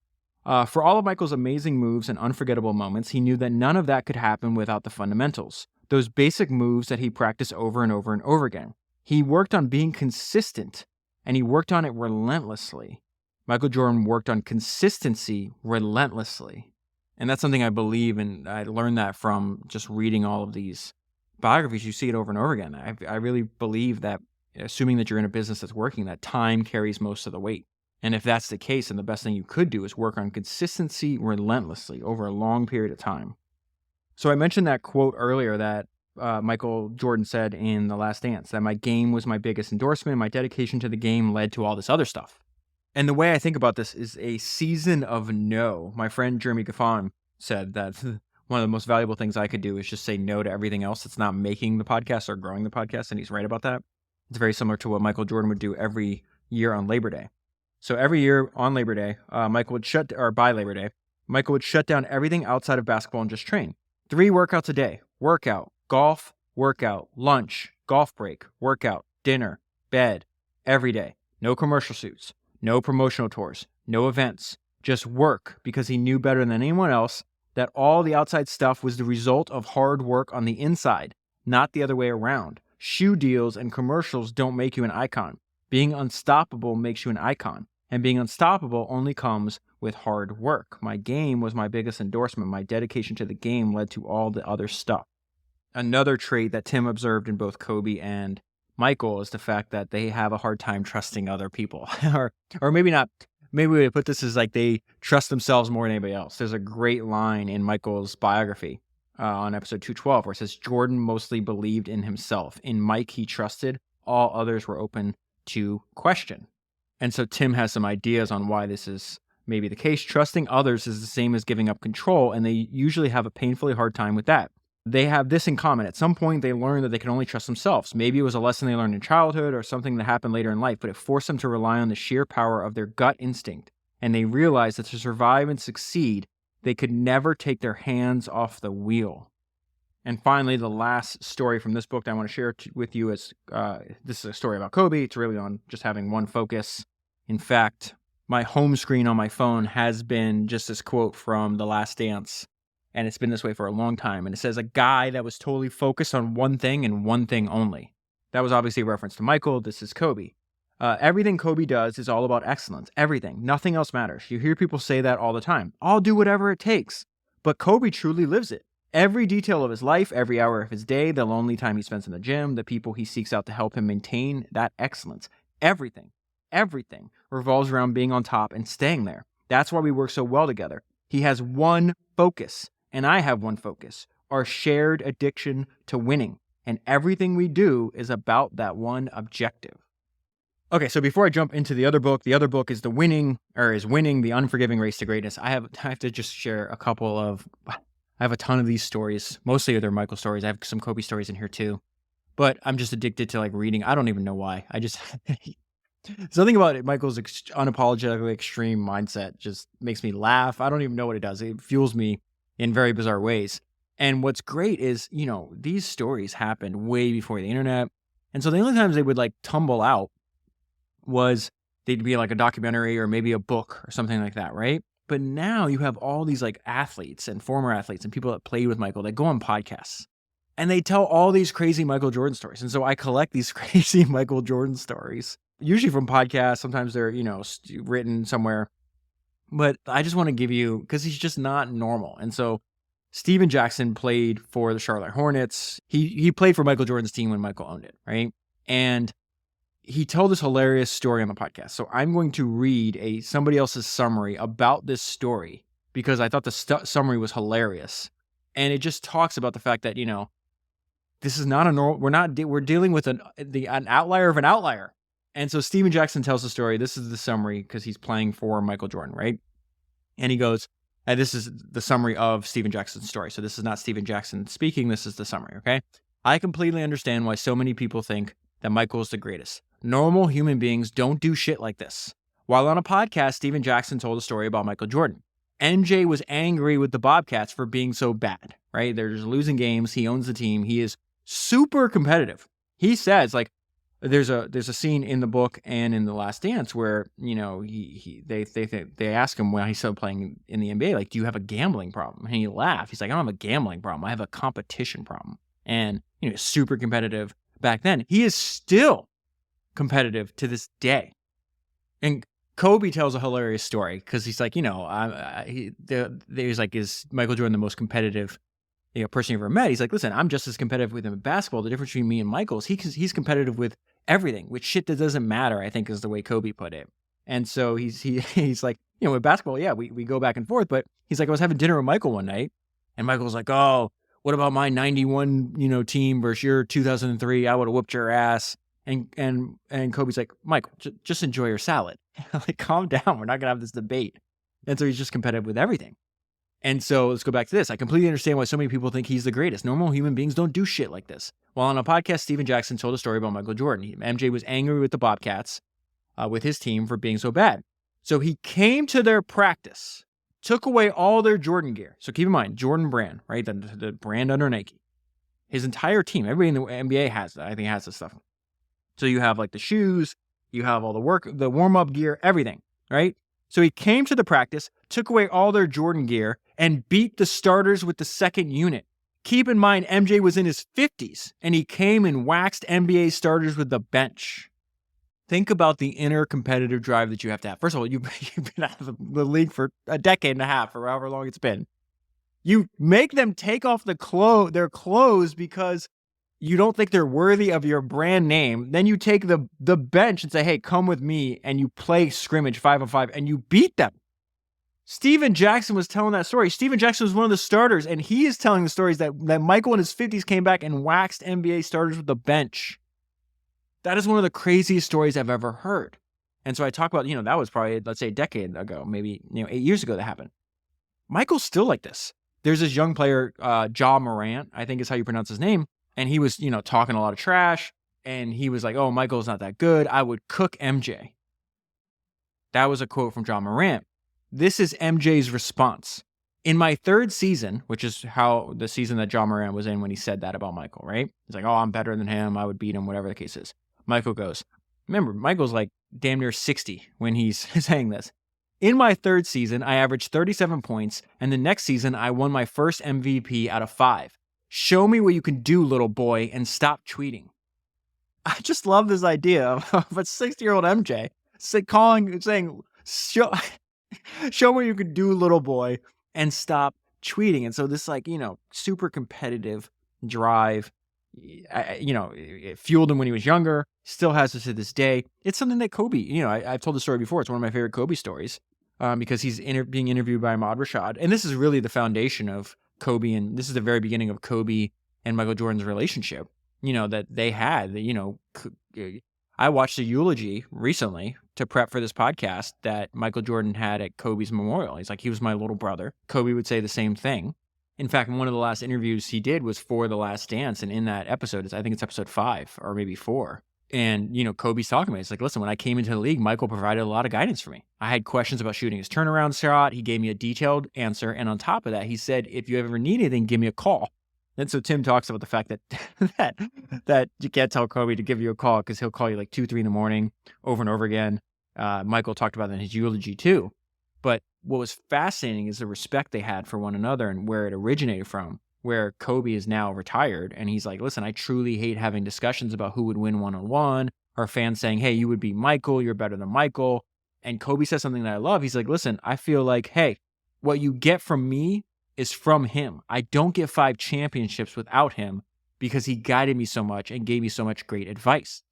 For all of Michael's amazing moves and unforgettable moments, he knew that none of that could happen without the fundamentals. Those basic moves that he practiced over and over and over again. He worked on being consistent, and he worked on it relentlessly. Michael Jordan worked on consistency relentlessly. And that's something I believe, and I learned that from just reading all of these biographies. You see it over and over again. I really believe that, assuming that you're in a business that's working, that time carries most of the weight. And if that's the case, then the best thing you could do is work on consistency relentlessly over a long period of time. So I mentioned that quote earlier that Michael Jordan said in The Last Dance, that my game was my biggest endorsement. My dedication to the game led to all this other stuff. And the way I think about this is a season of no. My friend Jeremy Gaffon said that one of the most valuable things I could do is just say no to everything else that's not making the podcast or growing the podcast. And he's right about that. It's very similar to what Michael Jordan would do every year on Labor Day. So every year on Labor Day, by Labor Day, Michael would shut down everything outside of basketball and just train. 3 workouts a day: workout, golf, workout, lunch, golf break, workout, dinner, bed, every day. No commercial shoots, no promotional tours, no events, just work, because he knew better than anyone else that all the outside stuff was the result of hard work on the inside, not the other way around. Shoe deals and commercials don't make you an icon. Being unstoppable makes you an icon, and being unstoppable only comes with hard work. My game was my biggest endorsement. My dedication to the game led to all the other stuff. Another trait that Tim observed in both Kobe and Michael is the fact that they have a hard time trusting other people. or maybe not. Maybe we would put this as like they trust themselves more than anybody else. There's a great line in Michael's biography on episode 212 where it says, Jordan mostly believed in himself. In Mike, he trusted. All others were open to question. And so Tim has some ideas on why this is maybe the case. Trusting others is the same as giving up control, and they usually have a painfully hard time with that. They have this in common. At some point, they learned that they can only trust themselves. Maybe it was a lesson they learned in childhood or something that happened later in life, but it forced them to rely on the sheer power of their gut instinct. And they realized that to survive and succeed, they could never take their hands off the wheel. And finally, the last story from this book that I want to share with you is, this is a story about Kobe. It's really on just having one focus. In fact, my home screen on my phone has been just this quote from The Last Dance. And it's been this way for a long time. And it says, a guy that was totally focused on one thing and one thing only. That was obviously a reference to Michael. This is Kobe. Everything Kobe does is all about excellence. Everything. Nothing else matters. You hear people say that all the time. I'll do whatever it takes. But Kobe truly lives it. Every detail of his life, every hour of his day, the lonely time he spends in the gym, the people he seeks out to help him maintain that excellence. Everything revolves around being on top and staying there. That's why we work so well together. He has one focus. And I have one focus, our shared addiction to winning. And everything we do is about that one objective. Okay, so before I jump into the other book is Winning, The Unforgiving Race to Greatness. I have to just share a couple of, I have a ton of these stories. Mostly they're Michael stories. I have some Kobe stories in here too. But I'm just addicted to like reading. I don't even know why. I just, something about it, Michael's unapologetically extreme mindset just makes me laugh. I don't even know what it does. It fuels me in very bizarre ways. And what's great is, these stories happened way before the internet. And so the only times they would like tumble out was they'd be like a documentary or maybe a book or something like that, right? But now you have all these like athletes and former athletes and people that played with Michael that go on podcasts and they tell all these crazy Michael Jordan stories. And so I collect these crazy Michael Jordan stories, usually from podcasts. Sometimes they're, written somewhere. But I just want to give you, because he's just not normal. And so Steven Jackson played for the Charlotte Hornets. He played for Michael Jordan's team when Michael owned it, right? And he told this hilarious story on the podcast. So I'm going to read somebody else's summary about this story because I thought the summary was hilarious. And it just talks about the fact that, this is not a normal, we're dealing with an outlier of an outlier. And so Steven Jackson tells the story. This is the summary because he's playing for Michael Jordan, right? And he goes, and this is the summary of Steven Jackson's story. So this is not Steven Jackson speaking. This is the summary, okay? I completely understand why so many people think that Michael is the greatest. Normal human beings don't do shit like this. While on a podcast, Steven Jackson told a story about Michael Jordan. MJ was angry with the Bobcats for being so bad, right? They're just losing games. He owns the team. He is super competitive. He says, like, there's a scene in the book and in The Last Dance where, they ask him when he's still playing in the NBA, like, do you have a gambling problem? And he laughed. He's like, I don't have a gambling problem. I have a competition problem. And, super competitive back then. He is still competitive to this day. And Kobe tells a hilarious story because he's like, he's like, is Michael Jordan the most competitive person you've ever met? He's like, listen, I'm just as competitive with him in basketball. The difference between me and Michael is he's competitive with everything, which shit that doesn't matter, I think is the way Kobe put it. And so he's like, with basketball, yeah, we go back and forth. But he's like, I was having dinner with Michael one night, and Michael was like, oh, what about my 91, team versus your 2003? I would have whooped your ass. And Kobe's like, Michael, just enjoy your salad. Like, calm down. We're not gonna have this debate. And so he's just competitive with everything. And so let's go back to this. I completely understand why so many people think he's the greatest. Normal human beings don't do shit like this. Well, on a podcast, Steven Jackson told a story about Michael Jordan. MJ was angry with the Bobcats, with his team for being so bad. So he came to their practice, took away all their Jordan gear. So keep in mind, Jordan brand, right? The brand under Nike. His entire team, everybody in the NBA has that. I think has this stuff. So you have like the shoes, you have all the warm-up gear, everything, right? So he came to the practice, took away all their Jordan gear, and beat the starters with the second unit. Keep in mind, MJ was in his 50s, and he came and waxed NBA starters with the bench. Think about the inner competitive drive that you have to have. First of all, you've been out of the league for a decade and a half, or however long it's been. You make them take off their clothes because you don't think they're worthy of your brand name. Then you take the bench and say, hey, come with me, and you play scrimmage 5-on-5, and you beat them. Steven Jackson was telling that story. Steven Jackson was one of the starters, and he is telling the stories that Michael in his 50s came back and waxed NBA starters with the bench. That is one of the craziest stories I've ever heard. And so I talk about, that was probably, let's say, a decade ago, maybe 8 years ago that happened. Michael's still like this. There's this young player, Ja Morant, I think is how you pronounce his name, and he was, talking a lot of trash, and he was like, oh, Michael's not that good. I would cook MJ. That was a quote from Ja Morant. This is MJ's response. In my third season, which is how the season that Ja Morant was in when he said that about Michael, right? He's like, oh, I'm better than him. I would beat him, whatever the case is. Michael goes, remember, Michael's like damn near 60 when he's saying this. In my third season, I averaged 37 points, and the next season, I won my first MVP out of 5. Show me what you can do, little boy, and stop tweeting. I just love this idea of a 60-year-old MJ saying, show me what you can do, little boy, and stop tweeting. And so this super competitive drive, it fueled him when he was younger, still has this to this day. It's something that Kobe, I've told the story before. It's one of my favorite Kobe stories because he's being interviewed by Ahmad Rashad. And this is really the foundation of Kobe, and this is the very beginning of Kobe and Michael Jordan's relationship, that they had. I watched a eulogy recently to prep for this podcast that Michael Jordan had at Kobe's memorial. He's like, he was my little brother. Kobe would say the same thing. In fact, one of the last interviews he did was for The Last Dance. And in that episode, I think it's episode 5 or maybe 4. And, Kobe's talking about it. It's like, listen, when I came into the league, Michael provided a lot of guidance for me. I had questions about shooting his turnaround shot. He gave me a detailed answer. And on top of that, he said, if you ever need anything, give me a call. And so Tim talks about the fact that that you can't tell Kobe to give you a call because he'll call you like 2, 3 in the morning over and over again. Michael talked about that in his eulogy too. But what was fascinating is the respect they had for one another and where it originated from, where Kobe is now retired. And he's like, listen, I truly hate having discussions about who would win one-on-one, or fans saying, hey, you would beat Michael, you're better than Michael. And Kobe says something that I love. He's like, listen, I feel like, hey, what you get from me is from him. I don't get 5 championships without him because he guided me so much and gave me so much great advice.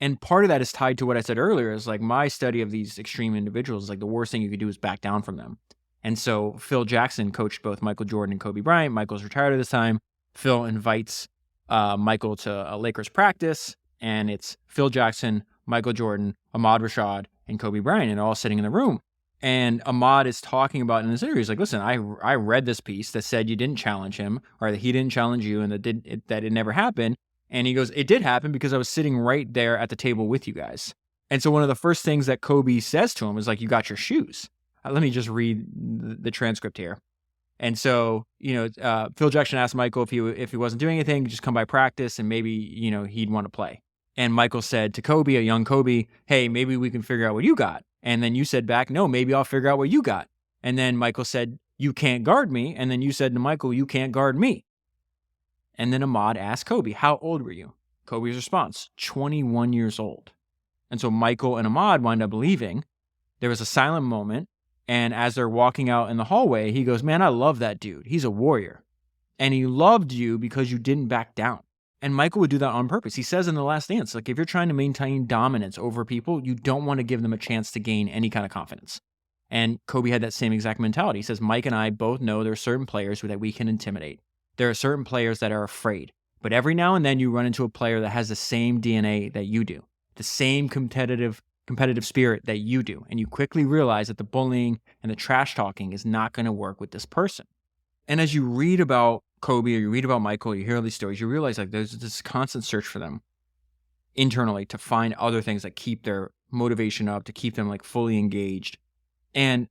And part of that is tied to what I said earlier, is like my study of these extreme individuals, like the worst thing you could do is back down from them. And so Phil Jackson coached both Michael Jordan and Kobe Bryant. Michael's retired at this time. Phil invites Michael to a Lakers practice, and it's Phil Jackson, Michael Jordan, Ahmad Rashad, and Kobe Bryant, and all sitting in the room. And Ahmad is talking about in this interview, he's like, listen, I read this piece that said you didn't challenge him, or that he didn't challenge you, and that it never happened. And he goes, it did happen because I was sitting right there at the table with you guys. And so one of the first things that Kobe says to him is like, you got your shoes. Let me just read the transcript here. And so, Phil Jackson asked Michael if he wasn't doing anything, just come by practice and maybe, he'd want to play. And Michael said to Kobe, a young Kobe, hey, maybe we can figure out what you got. And then you said back, no, maybe I'll figure out what you got. And then Michael said, you can't guard me. And then you said to Michael, you can't guard me. And then Ahmad asked Kobe, how old were you? Kobe's response, 21 years old. And so Michael and Ahmad wind up leaving. There was a silent moment. And as they're walking out in the hallway, he goes, man, I love that dude. He's a warrior. And he loved you because you didn't back down. And Michael would do that on purpose. He says in The Last Dance, like, if you're trying to maintain dominance over people, you don't want to give them a chance to gain any kind of confidence. And Kobe had that same exact mentality. He says, Mike and I both know there are certain players that we can intimidate. There are certain players that are afraid. But every now and then you run into a player that has the same DNA that you do, the same competitive spirit that you do. And you quickly realize that the bullying and the trash talking is not going to work with this person. And as you read about Kobe or you read about Michael, you hear all these stories, you realize like there's this constant search for them internally to find other things that keep their motivation up, to keep them like fully engaged. And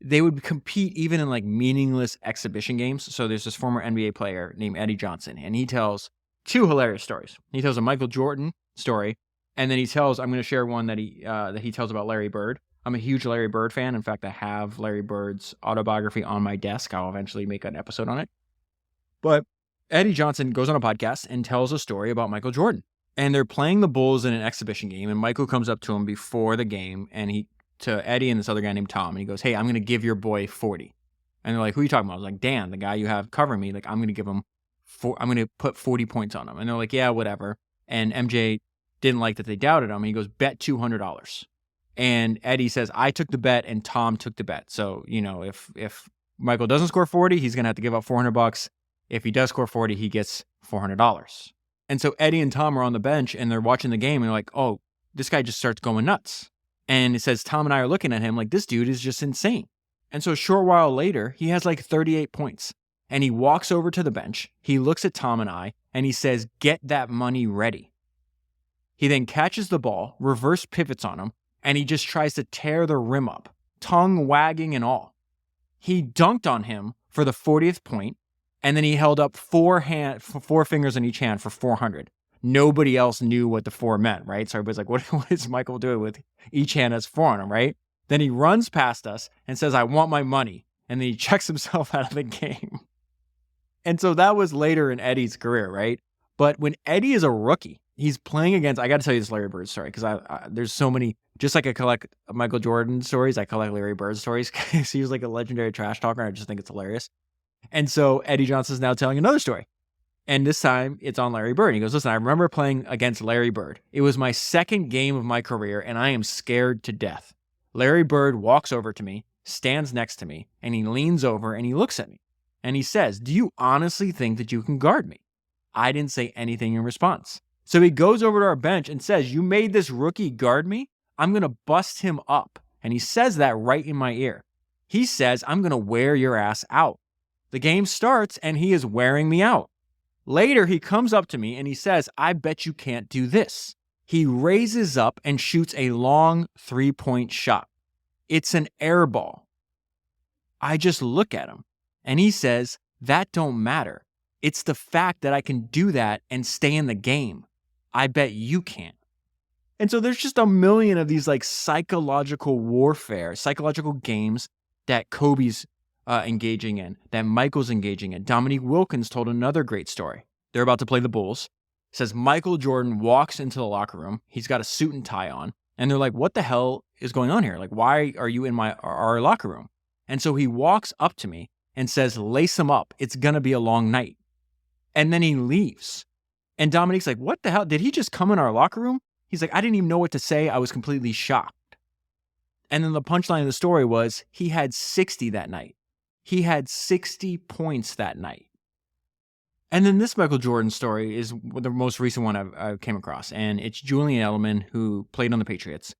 they would compete even in like meaningless exhibition games. So there's this former NBA player named Eddie Johnson, and he tells two hilarious stories. He tells a Michael Jordan story, and then I'm going to share one that he tells about Larry Bird. I'm a huge Larry Bird fan. In fact, I have Larry Bird's autobiography on my desk. I'll eventually make an episode on it. But Eddie Johnson goes on a podcast and tells a story about Michael Jordan. And they're playing the Bulls in an exhibition game, and Michael comes up to him before the game, and to Eddie and this other guy named Tom, and he goes, hey, I'm going to give your boy 40. And they're like, who are you talking about? I was like, Dan, the guy you have covering me, like, I'm going to give him I'm going to put 40 points on him. And they're like, yeah, whatever. And MJ didn't like that they doubted him. And he goes, bet $200. And Eddie says, I took the bet and Tom took the bet. So, if Michael doesn't score 40, he's going to have to give up $400. If he does score 40, he gets $400. And so Eddie and Tom are on the bench and they're watching the game and they're like, oh, this guy just starts going nuts. And it says Tom and I are looking at him like, this dude is just insane. And so a short while later, he has like 38 points. And he walks over to the bench. He looks at Tom and I, and he says, get that money ready. He then catches the ball, reverse pivots on him, and he just tries to tear the rim up, tongue wagging and all. He dunked on him for the 40th point, and then he held up four fingers in each hand for 400. Nobody else knew what the 4 meant, right? So everybody's like, what is Michael doing with each hand has 4 on him, right? Then he runs past us and says, I want my money. And then he checks himself out of the game. And so that was later in Eddie's career, right? But when Eddie is a rookie, he's playing against, I got to tell you this Larry Bird story, because there's so many, just like I collect Michael Jordan stories, I collect Larry Bird stories, because he was like a legendary trash talker, and I just think it's hilarious. And so Eddie Johnson's now telling another story. And this time it's on Larry Bird. He goes, listen, I remember playing against Larry Bird. It was my second game of my career, and I am scared to death. Larry Bird walks over to me, stands next to me, and he leans over and he looks at me. And he says, do you honestly think that you can guard me? I didn't say anything in response. So he goes over to our bench and says, you made this rookie guard me? I'm going to bust him up. And he says that right in my ear. He says, I'm going to wear your ass out. The game starts and he is wearing me out. Later, he comes up to me and he says, I bet you can't do this. He raises up and shoots a long 3-point shot. It's an air ball. I just look at him and he says, that don't matter. It's the fact that I can do that and stay in the game. I bet you can't. And so there's just a million of these like psychological warfare, psychological games that Kobe's engaging in, that Michael's engaging in. Dominique Wilkins told another great story. They're about to play the Bulls. It says Michael Jordan walks into the locker room. He's got a suit and tie on. And they're like, what the hell is going on here? Like, why are you in our locker room? And so he walks up to me and says, lace him up. It's going to be a long night. And then he leaves. And Dominique's like, what the hell? Did he just come in our locker room? He's like, I didn't even know what to say. I was completely shocked. And then the punchline of the story was he had 60 that night. He had 60 points that night. And then this Michael Jordan story is the most recent one I came across. And it's Julian Edelman, who played on the Patriots.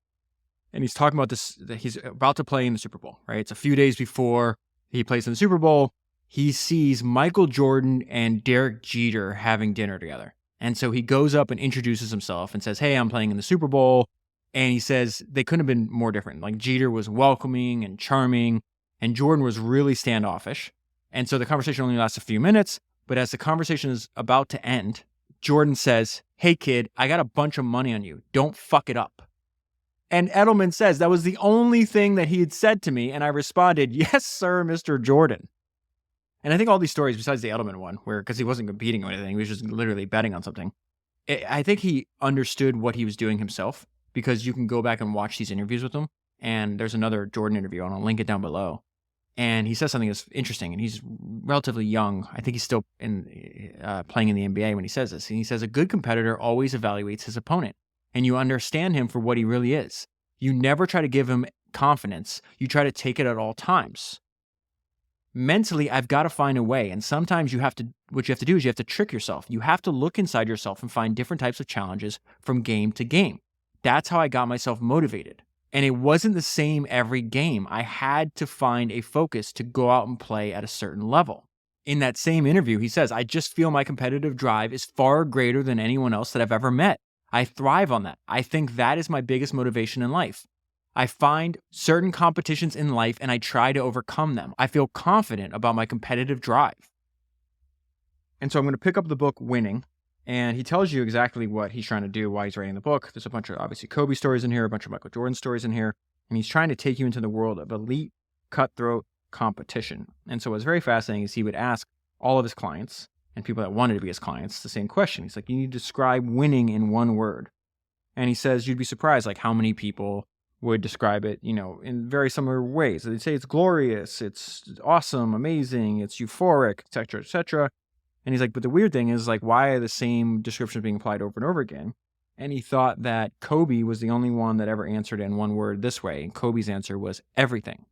And he's talking about this, that he's about to play in the Super Bowl, right? It's a few days before he plays in the Super Bowl. He sees Michael Jordan and Derek Jeter having dinner together. And so he goes up and introduces himself and says, hey, I'm playing in the Super Bowl. And he says they couldn't have been more different. Like Jeter was welcoming and charming, and Jordan was really standoffish. And so the conversation only lasts a few minutes. But as the conversation is about to end, Jordan says, hey, kid, I got a bunch of money on you. Don't fuck it up. And Edelman says that was the only thing that he had said to me. And I responded, yes, sir, Mr. Jordan. And I think all these stories, besides the Edelman one, where because he wasn't competing or anything, he was just literally betting on something. I think he understood what he was doing himself, because you can go back and watch these interviews with him. And there's another Jordan interview, and I'll link it down below. And he says something that's interesting, and he's relatively young. I think he's still playing in the NBA when he says this. And he says, a good competitor always evaluates his opponent, and you understand him for what he really is. You never try to give him confidence. You try to take it at all times. Mentally, I've got to find a way. And sometimes what you have to do is you have to trick yourself. You have to look inside yourself and find different types of challenges from game to game. That's how I got myself motivated. And it wasn't the same every game. I had to find a focus to go out and play at a certain level. In that same interview, he says, I just feel my competitive drive is far greater than anyone else that I've ever met. I thrive on that. I think that is my biggest motivation in life. I find certain competitions in life and I try to overcome them. I feel confident about my competitive drive. And so I'm going to pick up the book Winning, and he tells you exactly what he's trying to do, why he's writing the book. There's a bunch of obviously Kobe stories in here, a bunch of Michael Jordan stories in here, and he's trying to take you into the world of elite, cutthroat competition. And so what's very fascinating is he would ask all of his clients and people that wanted to be his clients the same question. He's like, you need to describe winning in one word. And he says, you'd be surprised like how many people would describe it, in very similar ways. They'd say it's glorious, it's awesome, amazing, it's euphoric, etc., etc. And he's like, but the weird thing is like, why are the same descriptions being applied over and over again? And he thought that Kobe was the only one that ever answered in one word this way. And Kobe's answer was everything.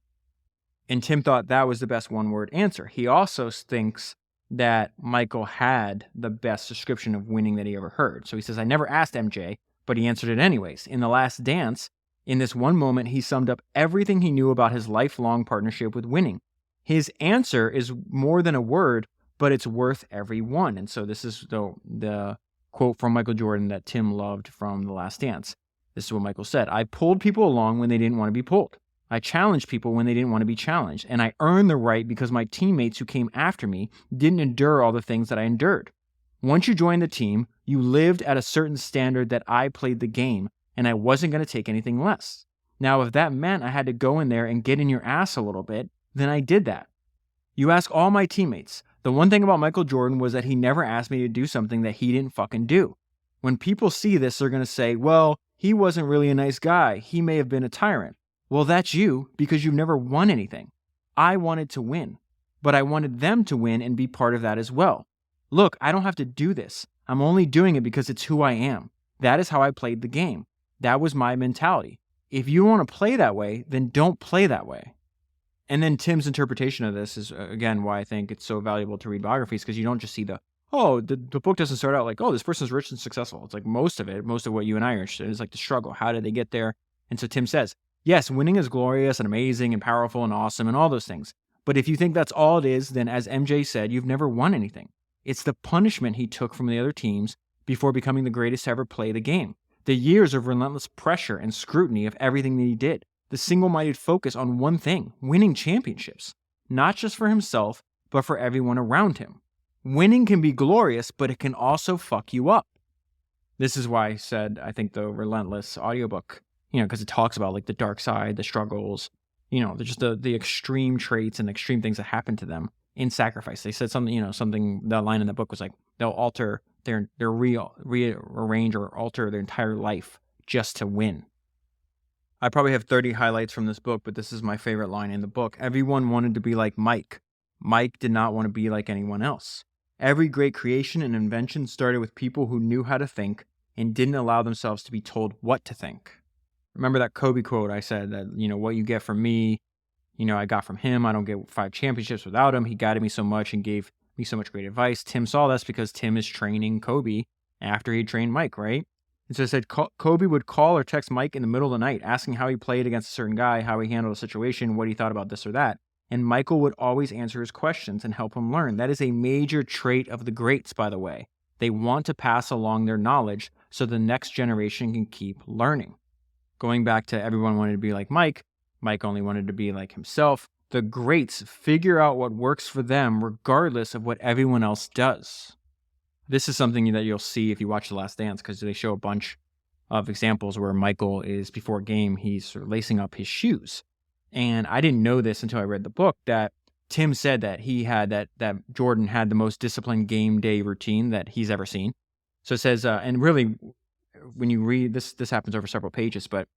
And Tim thought that was the best one-word answer. He also thinks that Michael had the best description of winning that he ever heard. So he says, I never asked MJ, but he answered it anyways. In The Last Dance, in this one moment, he summed up everything he knew about his lifelong partnership with winning. His answer is more than a word, but it's worth every one. And so this is the quote from Michael Jordan that Tim loved from The Last Dance. This is what Michael said. I pulled people along when they didn't want to be pulled. I challenged people when they didn't want to be challenged. And I earned the right because my teammates who came after me didn't endure all the things that I endured. Once you joined the team, you lived at a certain standard that I played the game, and I wasn't going to take anything less. Now, if that meant I had to go in there and get in your ass a little bit, then I did that. You ask all my teammates. The one thing about Michael Jordan was that he never asked me to do something that he didn't fucking do. When people see this, they're going to say, well, he wasn't really a nice guy. He may have been a tyrant. Well, that's you because you've never won anything. I wanted to win, but I wanted them to win and be part of that as well. Look, I don't have to do this. I'm only doing it because it's who I am. That is how I played the game. That was my mentality. If you want to play that way, then don't play that way. And then Tim's interpretation of this is, again, why I think it's so valuable to read biographies, because you don't just see the book doesn't start out like, oh, this person's rich and successful. It's like most of what you and I are interested in is like the struggle. How did they get there? And so Tim says, yes, winning is glorious and amazing and powerful and awesome and all those things. But if you think that's all it is, then as MJ said, you've never won anything. It's the punishment he took from the other teams before becoming the greatest to ever play the game. The years of relentless pressure and scrutiny of everything that he did. The single-minded focus on one thing, winning championships. Not just for himself, but for everyone around him. Winning can be glorious, but it can also fuck you up. This is why I said, I think the Relentless audiobook, because it talks about like the dark side, the struggles, just the extreme traits and extreme things that happen to them in sacrifice. They said something, that line in the book was like, they'll alter rearrange or alter their entire life just to win. I probably have 30 highlights from this book, but this is my favorite line in the book. Everyone wanted to be like Mike. Mike did not want to be like anyone else. Every great creation and invention started with people who knew how to think and didn't allow themselves to be told what to think. Remember that Kobe quote I said that, what you get from me, I got from him. I don't get 5 championships without him. He guided me so much and gave me so much great advice. Tim saw this because Tim is training Kobe after he trained Mike, right? And so it said Kobe would call or text Mike in the middle of the night, asking how he played against a certain guy, how he handled a situation, what he thought about this or that. And Michael would always answer his questions and help him learn. That is a major trait of the greats, by the way. They want to pass along their knowledge so the next generation can keep learning. Going back to everyone wanted to be like Mike, Mike only wanted to be like himself. The greats figure out what works for them regardless of what everyone else does. This is something that you'll see if you watch The Last Dance, because they show a bunch of examples where Michael is, before a game, he's sort of lacing up his shoes. And I didn't know this until I read the book, that Tim said that he had that Jordan had the most disciplined game day routine that he's ever seen. So it says, and really, when you read this happens over several pages, but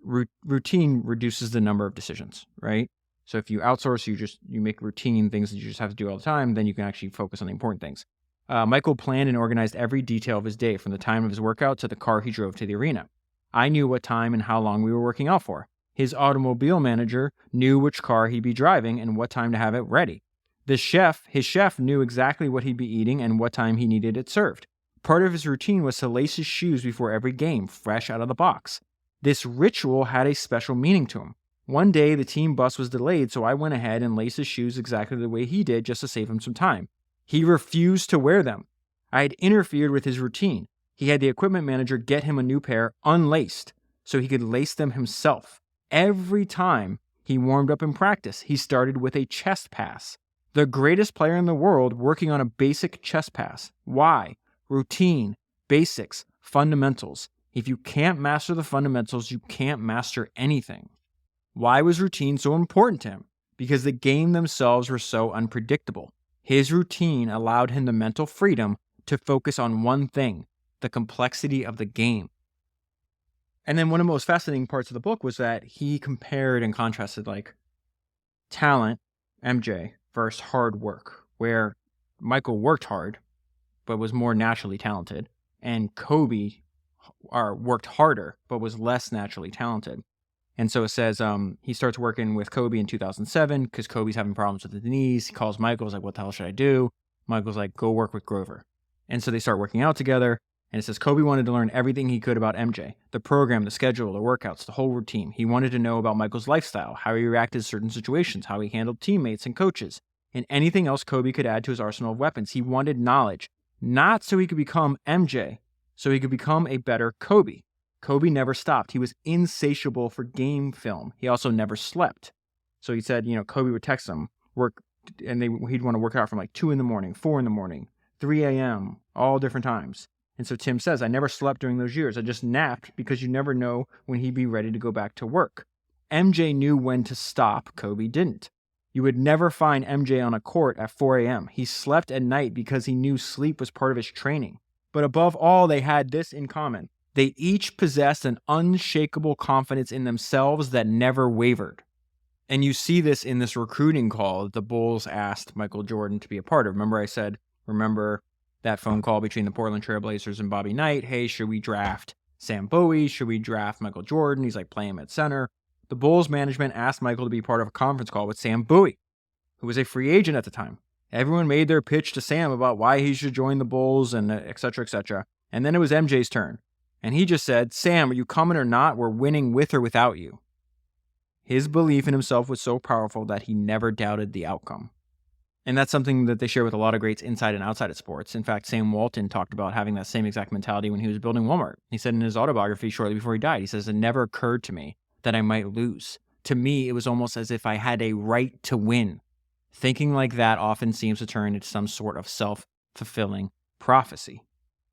routine reduces the number of decisions, right? So if you outsource, you make routine things that you just have to do all the time, then you can actually focus on the important things. Michael planned and organized every detail of his day, from the time of his workout to the car he drove to the arena. I knew what time and how long we were working out for. His automobile manager knew which car he'd be driving and what time to have it ready. His chef knew exactly what he'd be eating and what time he needed it served. Part of his routine was to lace his shoes before every game, fresh out of the box. This ritual had a special meaning to him. One day, the team bus was delayed, so I went ahead and laced his shoes exactly the way he did just to save him some time. He refused to wear them. I had interfered with his routine. He had the equipment manager get him a new pair unlaced so he could lace them himself. Every time he warmed up in practice, he started with a chest pass. The greatest player in the world working on a basic chest pass. Why? Routine, basics, fundamentals. If you can't master the fundamentals, you can't master anything. Why was routine so important to him? Because the game themselves were so unpredictable. His routine allowed him the mental freedom to focus on one thing, the complexity of the game. And then one of the most fascinating parts of the book was that he compared and contrasted like talent, MJ, versus hard work, where Michael worked hard, but was more naturally talented, and Kobe worked harder, but was less naturally talented. And so it says he starts working with Kobe in 2007 because Kobe's having problems with his knees. He calls Michael, he's like, what the hell should I do? Michael's like, go work with Grover. And so they start working out together. And it says Kobe wanted to learn everything he could about MJ, the program, the schedule, the workouts, the whole routine. He wanted to know about Michael's lifestyle, how he reacted to certain situations, how he handled teammates and coaches, and anything else Kobe could add to his arsenal of weapons. He wanted knowledge, not so he could become MJ, so he could become a better Kobe. Kobe never stopped. He was insatiable for game film. He also never slept. So he said, Kobe would text him, and he'd want to work out from like 2 a.m, 4 a.m, 3 a.m, all different times. And so Tim says, I never slept during those years. I just napped because you never know when he'd be ready to go back to work. MJ knew when to stop. Kobe didn't. You would never find MJ on a court at 4 a.m. He slept at night because he knew sleep was part of his training. But above all, they had this in common. They each possessed an unshakable confidence in themselves that never wavered. And you see this in this recruiting call that the Bulls asked Michael Jordan to be a part of. Remember that phone call between the Portland Trail Blazers and Bobby Knight? Hey, should we draft Sam Bowie? Should we draft Michael Jordan? He's like, play him at center. The Bulls management asked Michael to be part of a conference call with Sam Bowie, who was a free agent at the time. Everyone made their pitch to Sam about why he should join the Bulls and et cetera, et cetera. And then it was MJ's turn. And he just said, Sam, are you coming or not? We're winning with or without you. His belief in himself was so powerful that he never doubted the outcome. And that's something that they share with a lot of greats inside and outside of sports. In fact, Sam Walton talked about having that same exact mentality when he was building Walmart. He said in his autobiography shortly before he died, he says, it never occurred to me that I might lose. To me, it was almost as if I had a right to win. Thinking like that often seems to turn into some sort of self-fulfilling prophecy.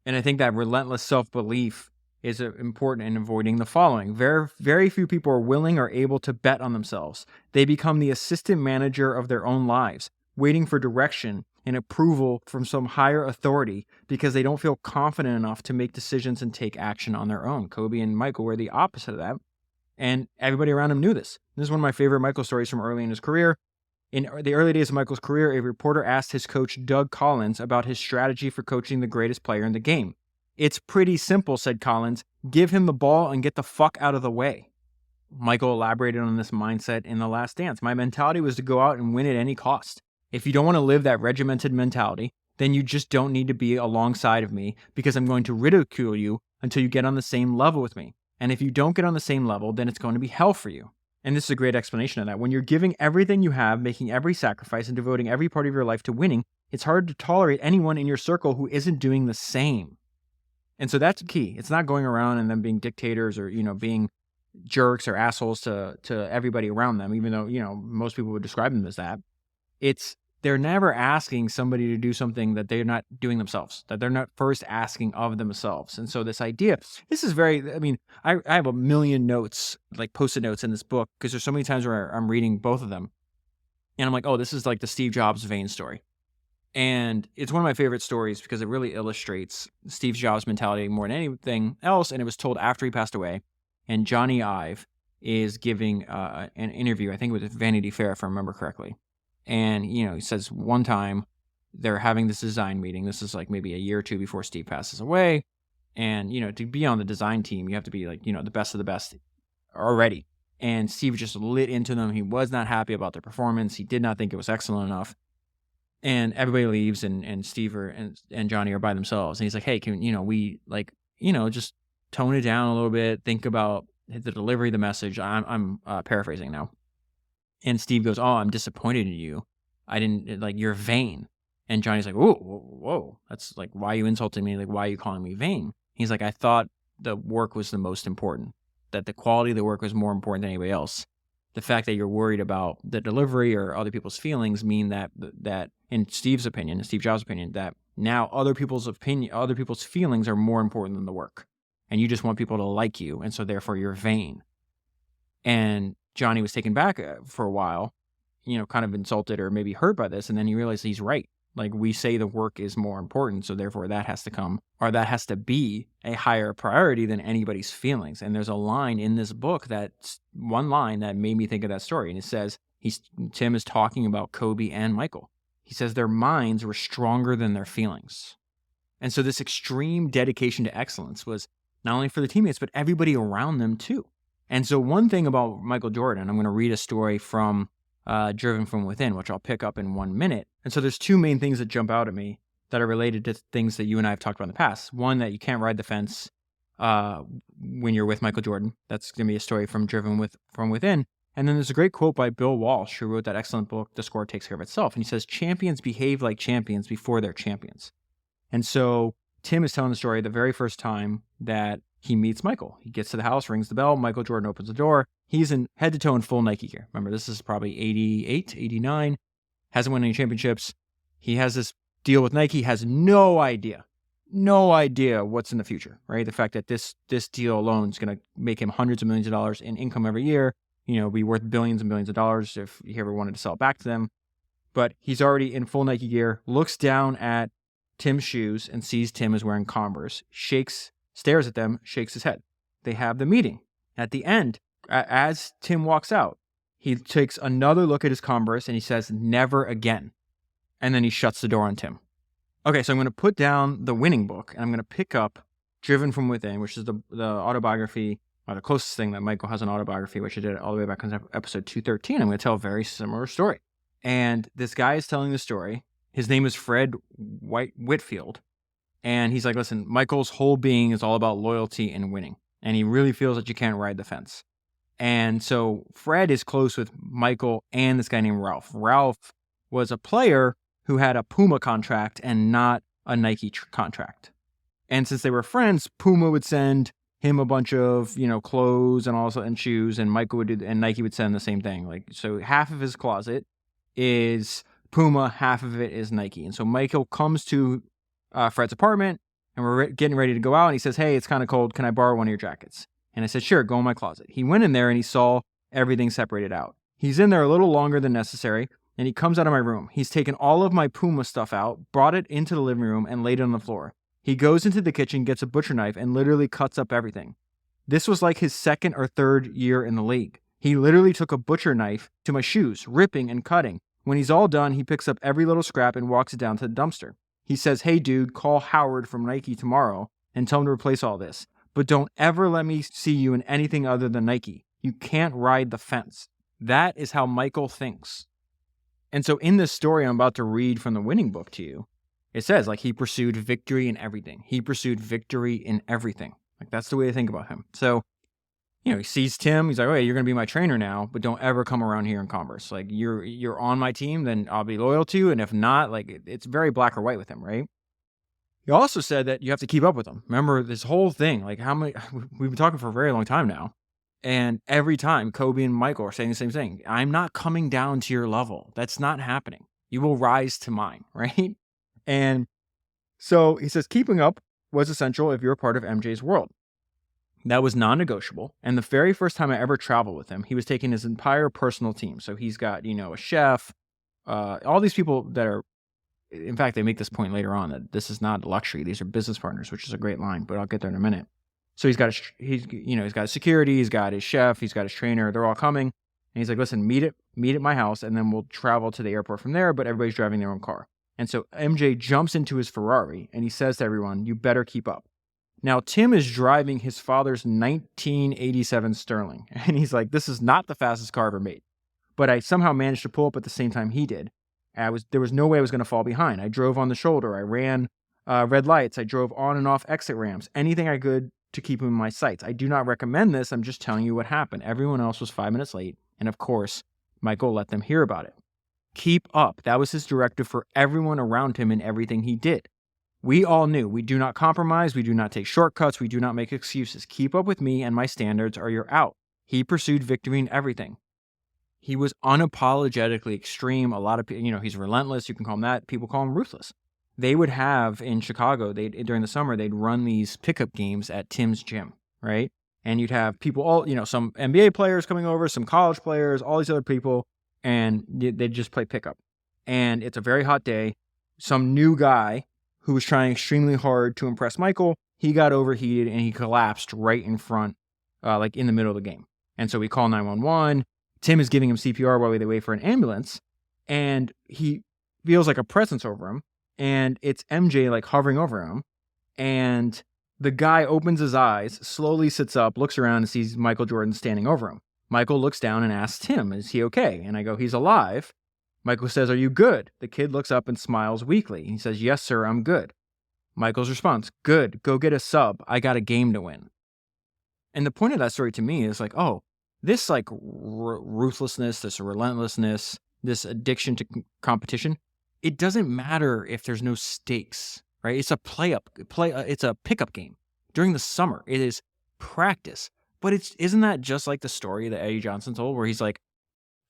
And I think that relentless self-belief is important in avoiding the following. Very, very few people are willing or able to bet on themselves. They become the assistant manager of their own lives, waiting for direction and approval from some higher authority because they don't feel confident enough to make decisions and take action on their own. Kobe and Michael were the opposite of that, and everybody around him knew this. This is one of my favorite Michael stories from early in his career. In the early days of Michael's career, a reporter asked his coach, Doug Collins, about his strategy for coaching the greatest player in the game. It's pretty simple, said Collins. Give him the ball and get the fuck out of the way. Michael elaborated on this mindset in The Last Dance. My mentality was to go out and win at any cost. If you don't want to live that regimented mentality, then you just don't need to be alongside of me because I'm going to ridicule you until you get on the same level with me. And if you don't get on the same level, then it's going to be hell for you. And this is a great explanation of that. When you're giving everything you have, making every sacrifice, and devoting every part of your life to winning, it's hard to tolerate anyone in your circle who isn't doing the same. And so that's key. It's not going around and them being dictators or, being jerks or assholes to everybody around them, even though, most people would describe them as that. They're never asking somebody to do something that they're not doing themselves, that they're not first asking of themselves. And so this idea, this is I have a million notes, like Post-it notes in this book, because there's so many times where I'm reading both of them. And I'm like, oh, this is like the Steve Jobs vein story. And it's one of my favorite stories because it really illustrates Steve Jobs' mentality more than anything else. And it was told after he passed away. And Johnny Ive is giving an interview, I think it was Vanity Fair, if I remember correctly. And, he says one time they're having this design meeting. This is like maybe a year or two before Steve passes away. And, to be on the design team, you have to be like, the best of the best already. And Steve just lit into them. He was not happy about their performance. He did not think it was excellent enough. And everybody leaves, and Steve and Johnny are by themselves. And he's like, hey, can we just tone it down a little bit, think about the delivery, the message. I'm paraphrasing now. And Steve goes, oh, I'm disappointed in you. I didn't, like, you're vain. And Johnny's like, whoa, that's like, why are you insulting me? Like, why are you calling me vain? He's like, I thought the work was the most important, that the quality of the work was more important than anybody else. The fact that you're worried about the delivery or other people's feelings mean that in Steve Jobs' opinion, that now other people's feelings are more important than the work. And you just want people to like you. And so therefore you're vain. And Johnny was taken back for a while, kind of insulted or maybe hurt by this. And then he realized he's right. Like, we say the work is more important, so therefore that has to be a higher priority than anybody's feelings. And there's a line in this book, that's one line that made me think of that story. And it says, Tim is talking about Kobe and Michael. He says their minds were stronger than their feelings. And so this extreme dedication to excellence was not only for the teammates, but everybody around them too. And so one thing about Michael Jordan, I'm going to read a story from Driven from Within, which I'll pick up in 1 minute. And so there's two main things that jump out at me that are related to things that you and I have talked about in the past. One, that you can't ride the fence when you're with Michael Jordan. That's going to be a story from Driven from Within. And then there's a great quote by Bill Walsh, who wrote that excellent book, The Score Takes Care of Itself. And he says, champions behave like champions before they're champions. And so Tim is telling the story the very first time that he meets Michael. He gets to the house, rings the bell. Michael Jordan opens the door. He's in head to toe in full Nike gear. Remember, this is probably 88, 89. Hasn't won any championships. He has this deal with Nike, has no idea what's in the future, right? The fact that this deal alone is going to make him hundreds of millions of dollars in income every year, be worth billions and billions of dollars if he ever wanted to sell it back to them. But he's already in full Nike gear, looks down at Tim's shoes and sees Tim is wearing Converse, stares at them, shakes his head. They have the meeting. At the end, as Tim walks out, he takes another look at his Converse and he says, never again. And then he shuts the door on Tim. Okay, so I'm going to put down the winning book and I'm going to pick up Driven from Within, which is the autobiography, or the closest thing that Michael has an autobiography, which I did all the way back on episode 213. I'm going to tell a very similar story. And this guy is telling the story. His name is Fred Whitfield. And he's like, listen, Michael's whole being is all about loyalty and winning. And he really feels that you can't ride the fence. And so Fred is close with Michael and this guy named Ralph. Ralph was a player who had a Puma contract and not a Nike contract. And since they were friends, Puma would send him a bunch of, clothes and shoes, and Nike would send the same thing. Like, so half of his closet is Puma, half of it is Nike. And so Michael comes to Fred's apartment, and we're getting ready to go out, and he says, hey, it's kind of cold. Can I borrow one of your jackets? And I said, sure, go in my closet. He went in there, and he saw everything separated out. He's in there a little longer than necessary, and he comes out of my room. He's taken all of my Puma stuff out, brought it into the living room, and laid it on the floor. He goes into the kitchen, gets a butcher knife, and literally cuts up everything. This was like his second or third year in the league. He literally took a butcher knife to my shoes, ripping and cutting. When he's all done, he picks up every little scrap and walks it down to the dumpster. He says, hey, dude, call Howard from Nike tomorrow and tell him to replace all this. But don't ever let me see you in anything other than Nike. You can't ride the fence. That is how Michael thinks. And so in this story I'm about to read from the winning book to you, it says, like, he pursued victory in everything. He pursued victory in everything. Like, that's the way to think about him. So, he sees Tim. He's like, oh, hey, you're going to be my trainer now, but don't ever come around here in Converse. Like, you're on my team, then I'll be loyal to you. And if not, like, it's very black or white with him, right? He also said that you have to keep up with him. Remember this whole thing, like we've been talking for a very long time now. And every time Kobe and Michael are saying the same thing, I'm not coming down to your level. That's not happening. You will rise to mine, right? And so he says, keeping up was essential if you're a part of MJ's world. That was non-negotiable. And the very first time I ever traveled with him, he was taking his entire personal team. So he's got, a chef, all these people that are, in fact, they make this point later on that this is not a luxury. These are business partners, which is a great line, but I'll get there in a minute. So he's got he's got his security, he's got his chef, he's got his trainer. They're all coming, and he's like, "Listen, meet at my house, and then we'll travel to the airport from there. But everybody's driving their own car." And so MJ jumps into his Ferrari, and he says to everyone, "You better keep up." Now Tim is driving his father's 1987 Sterling, and he's like, "This is not the fastest car ever made, but I somehow managed to pull up at the same time he did. There was no way I was going to fall behind. I drove on the shoulder. I ran red lights. I drove on and off exit ramps. Anything I could to keep him in my sights. I do not recommend this. I'm just telling you what happened. Everyone else was 5 minutes late. And of course, Michael let them hear about it. Keep up. That was his directive for everyone around him in everything he did. We all knew. We do not compromise. We do not take shortcuts. We do not make excuses. Keep up with me and my standards or you're out." He pursued victory in everything. He was unapologetically extreme. A lot of people, he's relentless. You can call him that. People call him ruthless. They would have in Chicago, during the summer, they'd run these pickup games at Tim's gym, right? And you'd have people some NBA players coming over, some college players, all these other people, and they'd just play pickup. And it's a very hot day. Some new guy who was trying extremely hard to impress Michael, he got overheated and he collapsed right in front, like in the middle of the game. And so we call 911. Tim is giving him CPR while they wait for an ambulance, and he feels like a presence over him. And it's MJ like hovering over him, and the guy opens his eyes, slowly sits up, looks around and sees Michael Jordan standing over him. Michael looks down and asks Tim, "Is he okay?" And I go, "He's alive." Michael says, "Are you good?" The kid looks up and smiles weakly. He says, "Yes, sir, I'm good." Michael's response, "Good, go get a sub. I got a game to win." And the point of that story to me is like, oh, this like ruthlessness, this relentlessness, this addiction to competition, it doesn't matter if there's no stakes, right? It's a it's a pickup game during the summer. It is practice, but isn't that just like the story that Eddie Johnson told, where he's like,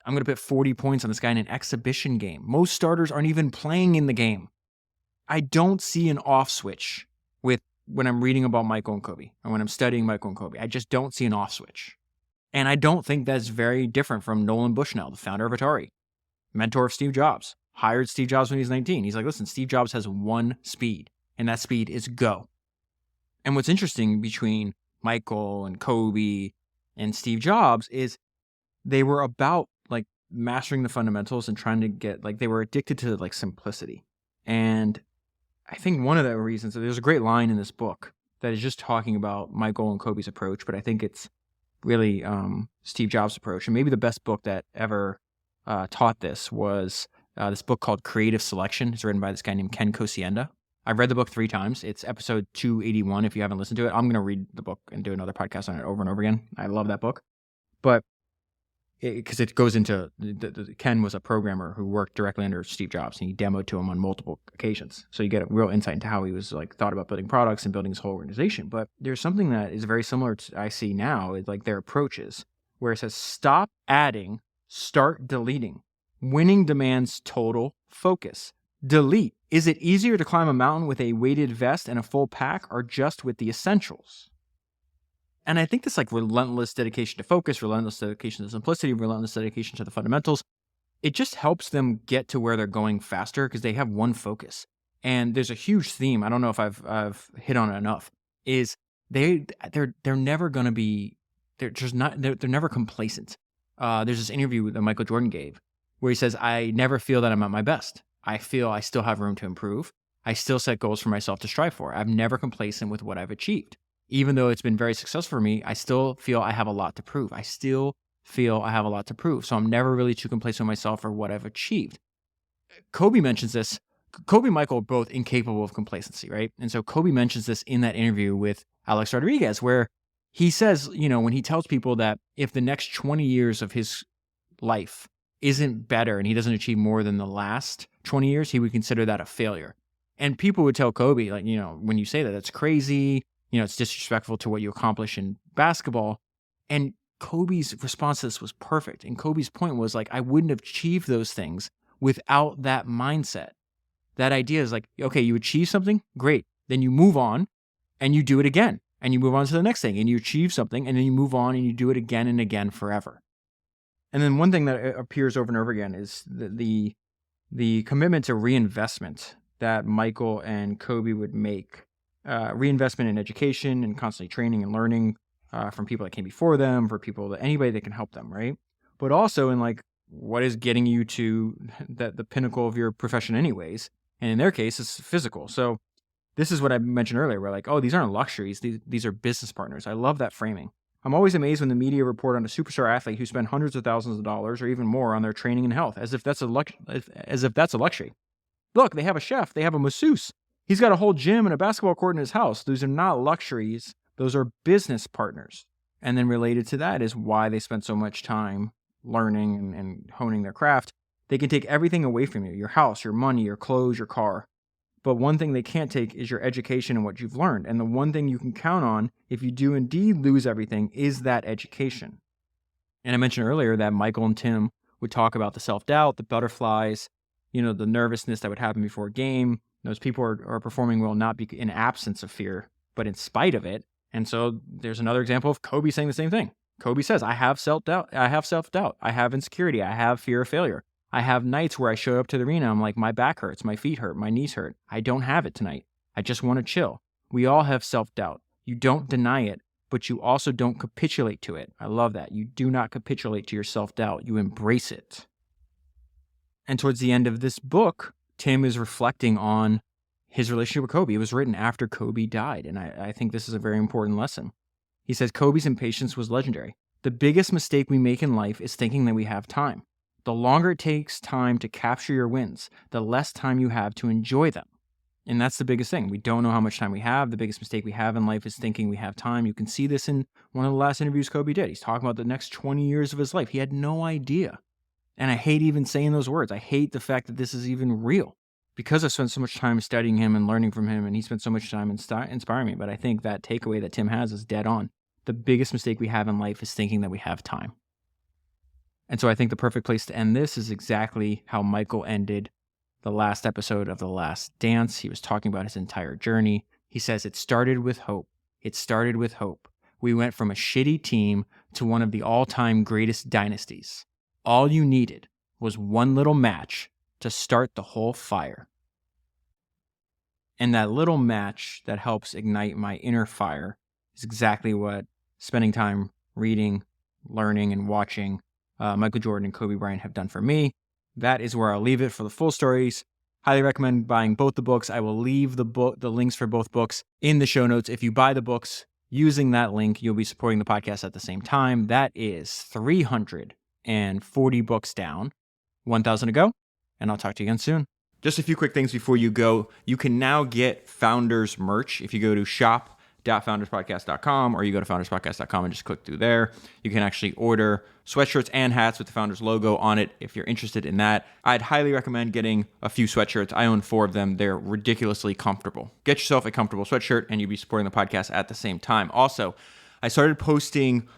"I'm going to put 40 points on this guy in an exhibition game." Most starters aren't even playing in the game. I don't see an off switch when I'm reading about Michael and Kobe, or when I'm studying Michael and Kobe. I just don't see an off switch. And I don't think that's very different from Nolan Bushnell, the founder of Atari, mentor of Steve Jobs, hired Steve Jobs when he was 19. He's like, "Listen, Steve Jobs has one speed, and that speed is go." And what's interesting between Michael and Kobe and Steve Jobs is they were about like mastering the fundamentals and trying to get, like, they were addicted to like simplicity. And I think one of the reasons, there's a great line in this book that is just talking about Michael and Kobe's approach, but I think it's really Steve Jobs' approach. And maybe the best book that ever taught this was this book called Creative Selection. It's written by this guy named Ken Kosienda. I've read the book 3 times. It's episode 281 if you haven't listened to it. I'm going to read the book and do another podcast on it over and over again. I love that book. But because it goes into, Ken was a programmer who worked directly under Steve Jobs, and he demoed to him on multiple occasions. So you get a real insight into how he was like thought about building products and building his whole organization. But there's something that is very similar to I see now, is like their approaches, where it says, stop adding, start deleting. Winning demands total focus. Delete. Is it easier to climb a mountain with a weighted vest and a full pack, or just with the essentials? And I think this like relentless dedication to focus, relentless dedication to simplicity, relentless dedication to the fundamentals, it just helps them get to where they're going faster because they have one focus. And there's a huge theme, I don't know if I've hit on it enough, is they're never going to be, they're never complacent. There's this interview that Michael Jordan gave where he says, "I never feel that I'm at my best. I feel I still have room to improve. I still set goals for myself to strive for. I'm never complacent with what I've achieved. Even though it's been very successful for me, I still feel I have a lot to prove. So I'm never really too complacent with myself for what I've achieved." Kobe mentions this. Kobe and Michael are both incapable of complacency, right? And so Kobe mentions this in that interview with Alex Rodriguez, where he says, when he tells people that if the next 20 years of his life isn't better and he doesn't achieve more than the last 20 years, he would consider that a failure. And people would tell Kobe, like, when you say that, that's crazy. It's disrespectful to what you accomplish in basketball. And Kobe's response to this was perfect. And Kobe's point was like, I wouldn't have achieved those things without that mindset. That idea is like, okay, you achieve something, great. Then you move on and you do it again. And you move on to the next thing and you achieve something and then you move on and you do it again and again forever. And then one thing that appears over and over again is the commitment to reinvestment that Michael and Kobe would make reinvestment in education and constantly training and learning from people that came before them, for anybody that can help them, right? But also in like, what is getting you to the pinnacle of your profession anyways? And in their case, it's physical. So this is what I mentioned earlier. We're like, oh, these aren't luxuries. These are business partners. I love that framing. I'm always amazed when the media report on a superstar athlete who spent hundreds of thousands of dollars or even more on their training and health, as if that's a luxury. Look, they have a chef. They have a masseuse. He's got a whole gym and a basketball court in his house. Those are not luxuries. Those are business partners. And then related to that is why they spend so much time learning and honing their craft. They can take everything away from you, your house, your money, your clothes, your car. But one thing they can't take is your education and what you've learned. And the one thing you can count on if you do indeed lose everything is that education. And I mentioned earlier that Michael and Tim would talk about the self-doubt, the butterflies, the nervousness that would happen before a game. Those people are performing well not in absence of fear, but in spite of it. And so there's another example of Kobe saying the same thing. Kobe says, I have self-doubt. I have insecurity. I have fear of failure. I have nights where I show up to the arena. I'm like, my back hurts, my feet hurt, my knees hurt. I don't have it tonight. I just want to chill. We all have self-doubt. You don't deny it, but you also don't capitulate to it. I love that. You do not capitulate to your self-doubt. You embrace it. And towards the end of this book, Tim is reflecting on his relationship with Kobe. It was written after Kobe died, and I think this is a very important lesson. He says, Kobe's impatience was legendary. The biggest mistake we make in life is thinking that we have time. The longer it takes time to capture your wins, the less time you have to enjoy them. And that's the biggest thing. We don't know how much time we have. The biggest mistake we have in life is thinking we have time. You can see this in one of the last interviews Kobe did. He's talking about the next 20 years of his life. He had no idea. And I hate even saying those words. I hate the fact that this is even real because I spent so much time studying him and learning from him, and he spent so much time inspiring me. But I think that takeaway that Tim has is dead on. The biggest mistake we have in life is thinking that we have time. And so I think the perfect place to end this is exactly how Michael ended the last episode of The Last Dance. He was talking about his entire journey. He says, it started with hope. It started with hope. We went from a shitty team to one of the all-time greatest dynasties. All you needed was one little match to start the whole fire. And that little match that helps ignite my inner fire is exactly what spending time reading, learning, and watching Michael Jordan and Kobe Bryant have done for me. That is where I'll leave it for the full stories. Highly recommend buying both the books. I will leave the links for both books in the show notes. If you buy the books using that link, you'll be supporting the podcast at the same time. That is 340 books down, 1,000 to go, and I'll talk to you again soon. Just a few quick things before you go. You can now get Founders merch if you go to shop.founderspodcast.com or you go to founderspodcast.com and just click through there. You can actually order sweatshirts and hats with the Founders logo on it if you're interested in that. I'd highly recommend getting a few sweatshirts. I own 4 of them. They're ridiculously comfortable. Get yourself a comfortable sweatshirt and you'll be supporting the podcast at the same time. Also, I started posting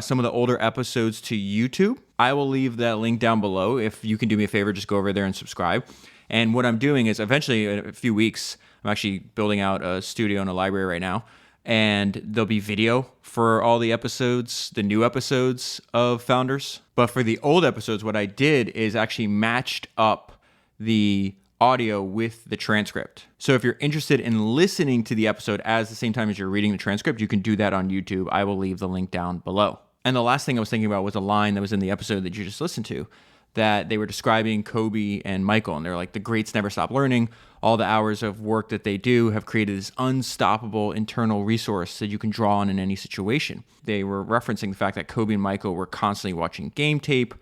some of the older episodes to YouTube. I will leave that link down below. If you can do me a favor, just go over there and subscribe. And what I'm doing is eventually in a few weeks, I'm actually building out a studio and a library right now. And there'll be video for all the episodes, the new episodes of Founders. But for the old episodes, what I did is actually matched up the audio with the transcript. So if you're interested in listening to the episode at the same time as you're reading the transcript, you can do that on YouTube. I will leave the link down below. And the last thing I was thinking about was a line that was in the episode that you just listened to, that they were describing Kobe and Michael, and they're like, the greats never stop learning. All the hours of work that they do have created this unstoppable internal resource that you can draw on in any situation. They were referencing the fact that Kobe and Michael were constantly watching game tape.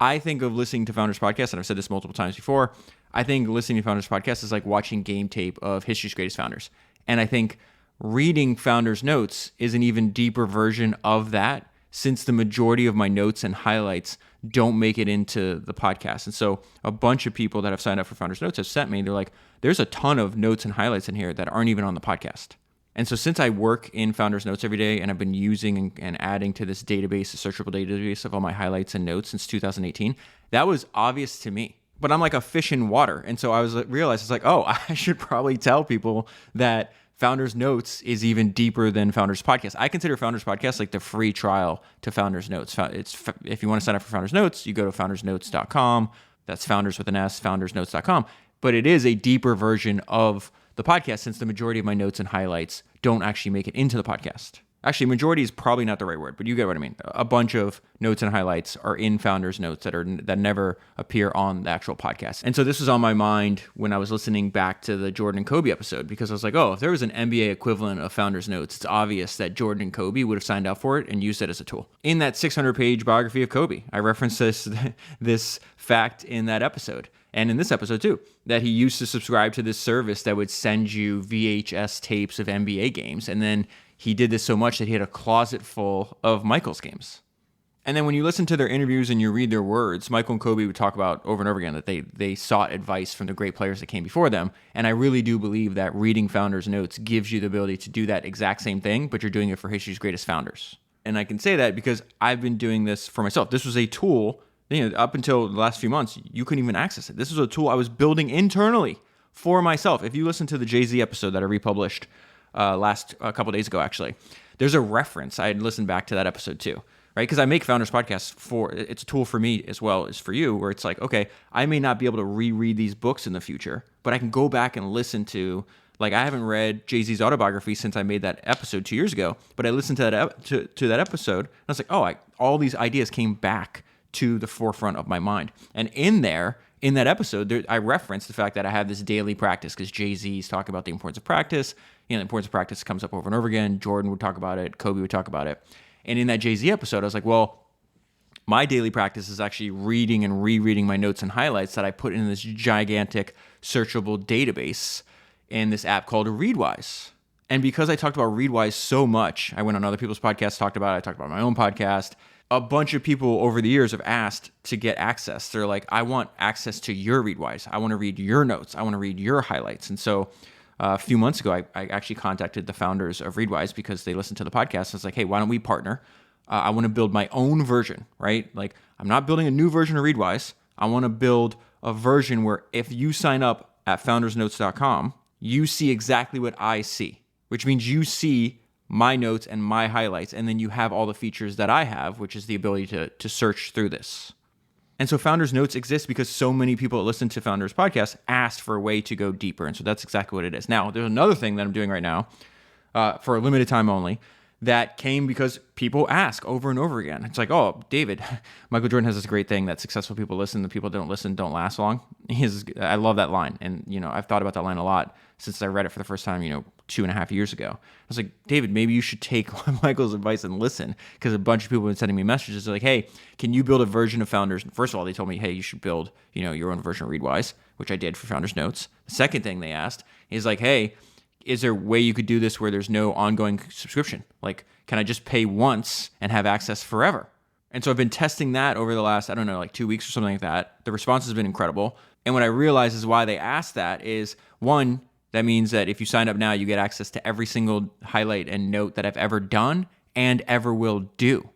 I think of listening to Founders Podcast, and I've said this multiple times before, I think listening to Founders Podcast is like watching game tape of history's greatest founders. And I think reading Founders Notes is an even deeper version of that, since the majority of my notes and highlights don't make it into the podcast. And so a bunch of people that have signed up for Founders Notes have sent me, they're like, there's a ton of notes and highlights in here that aren't even on the podcast. And so since I work in Founders Notes every day and I've been using and adding to this database, a searchable database of all my highlights and notes since 2018, that was obvious to me. But I'm like a fish in water. And so I realized it's like, oh, I should probably tell people that Founders Notes is even deeper than Founders Podcast. I consider Founders Podcast like the free trial to Founders Notes. If you want to sign up for Founders Notes, you go to foundersnotes.com. That's founders with an S, foundersnotes.com. But it is a deeper version of the podcast, since the majority of my notes and highlights don't actually make it into the podcast. Actually, majority is probably not the right word, but you get what I mean. A bunch of notes and highlights are in Founders Notes that never appear on the actual podcast. And so this was on my mind when I was listening back to the Jordan and Kobe episode, because I was like, oh, if there was an NBA equivalent of Founders Notes, it's obvious that Jordan and Kobe would have signed up for it and used it as a tool. In that 600-page biography of Kobe, I referenced this fact in that episode. And in this episode too, that he used to subscribe to this service that would send you VHS tapes of NBA games. And then he did this so much that he had a closet full of Michael's games. And then when you listen to their interviews and you read their words, Michael and Kobe would talk about over and over again that they sought advice from the great players that came before them. And I really do believe that reading Founders Notes gives you the ability to do that exact same thing, but you're doing it for history's greatest founders. And I can say that because I've been doing this for myself. This was a tool, up until the last few months, you couldn't even access it. This was a tool I was building internally for myself. If you listen to the Jay-Z episode that I republished a couple days ago, actually, there's a reference. I had listened back to that episode too, right? Because I make Founders Podcasts it's a tool for me as well as for you, where it's like, okay, I may not be able to reread these books in the future, but I can go back and listen to, like, I haven't read Jay-Z's autobiography since I made that episode 2 years ago, but I listened to that episode, and I was like, oh, all these ideas came back to the forefront of my mind. And in that episode, I referenced the fact that I have this daily practice, because Jay-Z's talking about the importance of practice. The importance of practice comes up over and over again. Jordan would talk about it. Kobe would talk about it. And in that Jay-Z episode, I was like, well, my daily practice is actually reading and rereading my notes and highlights that I put in this gigantic searchable database in this app called Readwise. And because I talked about Readwise so much, I went on other people's podcasts, talked about it. I talked about my own podcast. A bunch of people over the years have asked to get access. They're like, I want access to your Readwise. I want to read your notes. I want to read your highlights. And so a few months ago, I actually contacted the founders of Readwise because they listened to the podcast. I was like, hey, why don't we partner? I want to build my own version, right? Like, I'm not building a new version of Readwise. I want to build a version where if you sign up at foundersnotes.com, you see exactly what I see, which means you see my notes and my highlights, and then you have all the features that I have, which is the ability to search through this. And so Founders Notes exists because so many people that listen to Founders Podcast asked for a way to go deeper. And so that's exactly what it is. Now, there's another thing that I'm doing right now for a limited time only that came because people ask over and over again. It's like, oh, David, Michael Jordan has this great thing that successful people listen, the people that don't listen don't last long. I love that line. And, I've thought about that line a lot since I read it for the first time, 2.5 years ago. I was like, David, maybe you should take Michael's advice and listen, because a bunch of people have been sending me messages. They're like, hey, can you build a version of Founders? First of all, they told me, hey, you should build, your own version of Readwise, which I did for Founders Notes. The second thing they asked is like, hey, is there a way you could do this where there's no ongoing subscription? Like, can I just pay once and have access forever? And so I've been testing that over the last, 2 weeks or something like that. The response has been incredible. And what I realize is why they asked that is, one, that means that if you sign up now, you get access to every single highlight and note that I've ever done and ever will do.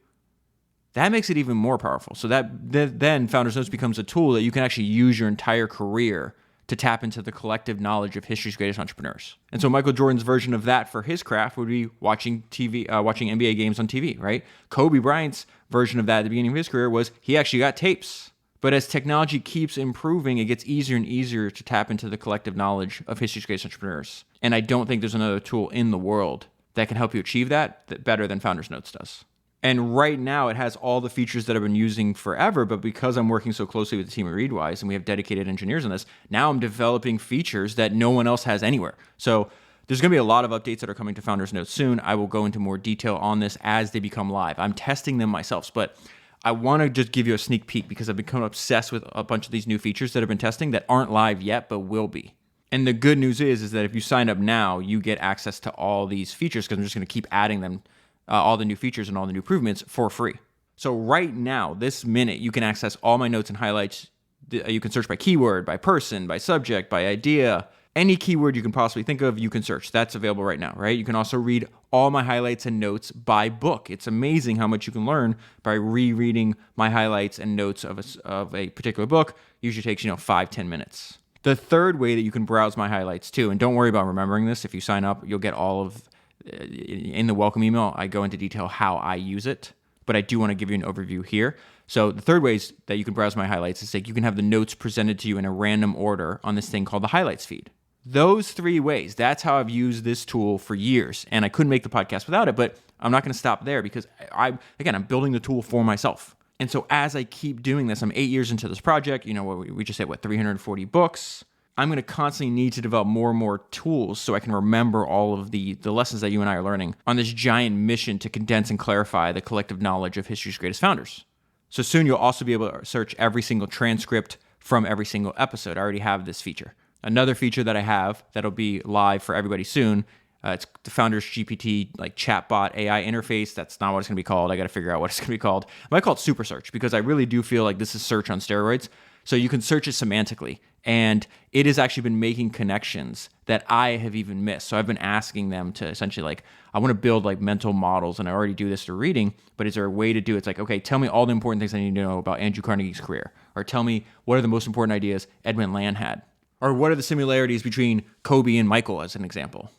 That makes it even more powerful. So then Founders Notes becomes a tool that you can actually use your entire career to tap into the collective knowledge of history's greatest entrepreneurs. And so Michael Jordan's version of that for his craft would be watching NBA games on TV, right? Kobe Bryant's version of that at the beginning of his career was he actually got tapes. But as technology keeps improving, it gets easier and easier to tap into the collective knowledge of history's greatest entrepreneurs. And I don't think there's another tool in the world that can help you achieve that better than Founders Notes does. And right now, it has all the features that I've been using forever, but because I'm working so closely with the team at Readwise and we have dedicated engineers on this, now I'm developing features that no one else has anywhere. So there's going to be a lot of updates that are coming to Founders Notes soon. I will go into more detail on this as they become live. I'm testing them myself, but I want to just give you a sneak peek because I've become obsessed with a bunch of these new features that I've been testing that aren't live yet, but will be. And the good news is that if you sign up now, you get access to all these features because I'm just going to keep adding them, all the new features and all the new improvements for free. So right now, this minute, you can access all my notes and highlights. You can search by keyword, by person, by subject, by idea. Any keyword you can possibly think of, you can search. That's available right now, right? You can also read all my highlights and notes by book. It's amazing how much you can learn by rereading my highlights and notes of a particular book. Usually takes, 5-10 minutes. The third way that you can browse my highlights too, and don't worry about remembering this. If you sign up, you'll get all of, in the welcome email, I go into detail how I use it, but I do want to give you an overview here. So the third ways that you can browse my highlights is like you can have the notes presented to you in a random order on this thing called the highlights feed. Those 3 ways, that's how I've used this tool for years. And I couldn't make the podcast without it, but I'm not going to stop there because I'm building the tool for myself. And so as I keep doing this, I'm 8 years into this project, we just hit 340 books. I'm going to constantly need to develop more and more tools so I can remember all of the lessons that you and I are learning on this giant mission to condense and clarify the collective knowledge of history's greatest founders. So soon you'll also be able to search every single transcript from every single episode. I already have this feature. Another feature that I have that'll be live for everybody soon, it's the Founders GPT chatbot AI interface. That's not what it's going to be called. I got to figure out what it's going to be called. I might call it Super Search because I really do feel like this is search on steroids. So you can search it semantically. And it has actually been making connections that I have even missed. So I've been asking them to essentially I want to build mental models, and I already do this through reading, but is there a way to do it? It's okay, tell me all the important things I need to know about Andrew Carnegie's career. Or tell me what are the most important ideas Edmund Land had. Or what are the similarities between Kobe and Michael, as an example?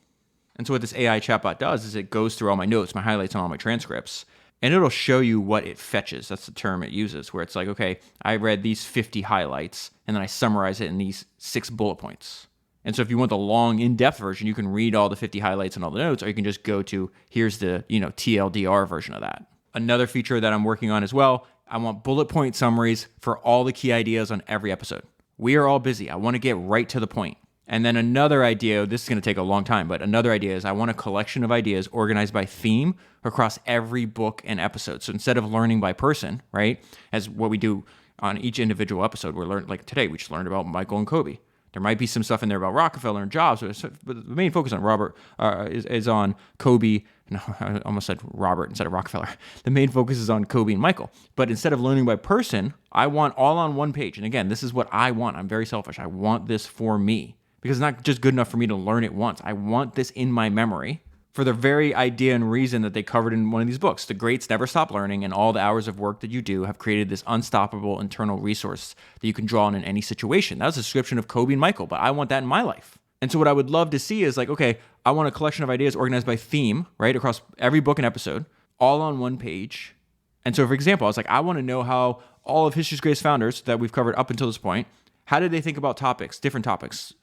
And so what this AI chatbot does is it goes through all my notes, my highlights, and all my transcripts, and it'll show you what it fetches. That's the term it uses, where it's okay, I read these 50 highlights, and then I summarize it in these 6 bullet points. And so if you want the long, in-depth version, you can read all the 50 highlights and all the notes, or you can just go to, here's the TLDR version of that. Another feature that I'm working on as well, I want bullet point summaries for all the key ideas on every episode. We are all busy. I want to get right to the point. And then another idea, this is going to take a long time, but another idea is I want a collection of ideas organized by theme across every book and episode. So instead of learning by person, right, as what we do on each individual episode, we're learning, today, we just learned about Michael and Kobe. There might be some stuff in there about Rockefeller and Jobs, but the main focus on Robert is on Kobe. No, I almost said Robert instead of Rockefeller. The main focus is on Kobe and Michael. But instead of learning by person, I want all on one page. And again, this is what I want. I'm very selfish. I want this for me because it's not just good enough for me to learn it once. I want this in my memory for the very idea and reason that they covered in one of these books. The greats never stop learning, and all the hours of work that you do have created this unstoppable internal resource that you can draw on in any situation. That was a description of Kobe and Michael, but I want that in my life. And so what I would love to see is okay, I want a collection of ideas organized by theme, right, across every book and episode, all on one page. And so, for example, I was I want to know how all of history's greatest founders that we've covered up until this point, how did they think about different topics,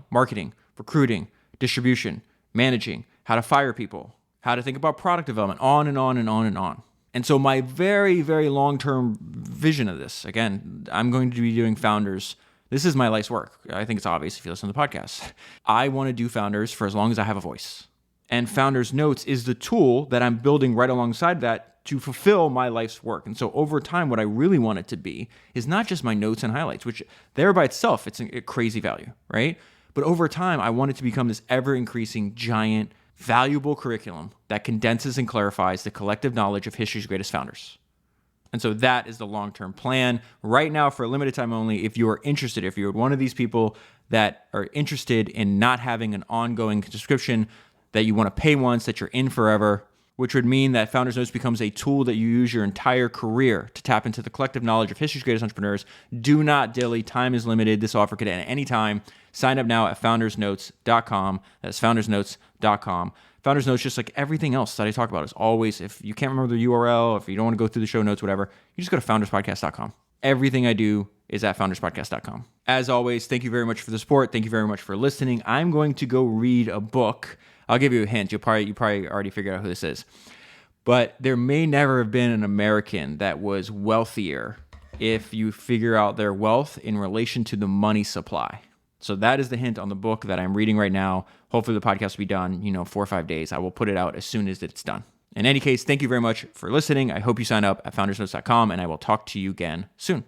marketing, recruiting, distribution, managing, how to fire people, how to think about product development, on and on and on and on. And so my very, very long-term vision of this, again, I'm going to be doing founders. This is my life's work. I think it's obvious if you listen to the podcast. I want to do founders for as long as I have a voice. And Founders Notes is the tool that I'm building right alongside that to fulfill my life's work. And so over time, what I really want it to be is not just my notes and highlights, which there by itself, it's a crazy value, right? But over time, I want it to become this ever-increasing, giant, valuable curriculum that condenses and clarifies the collective knowledge of history's greatest founders. And so that is the long-term plan. Right now, for a limited time only, if you are interested, if you're one of these people that are interested in not having an ongoing subscription, that you want to pay once, that you're in forever, which would mean that Founders Notes becomes a tool that you use your entire career to tap into the collective knowledge of history's greatest entrepreneurs. Do not dilly. Time is limited. This offer could end at any time. Sign up now at foundersnotes.com. That's foundersnotes.com. Founders Notes, just like everything else that I talk about, is always, if you can't remember the URL, if you don't want to go through the show notes, whatever, you just go to founderspodcast.com. Everything I do is at founderspodcast.com. As always, thank you very much for the support. Thank you very much for listening. I'm going to go read a book. I'll give you a hint. You probably already figured out who this is. But there may never have been an American that was wealthier if you figure out their wealth in relation to the money supply. So that is the hint on the book that I'm reading right now. Hopefully the podcast will be done, 4 or 5 days. I will put it out as soon as it's done. In any case, thank you very much for listening. I hope you sign up at foundersnotes.com, and I will talk to you again soon.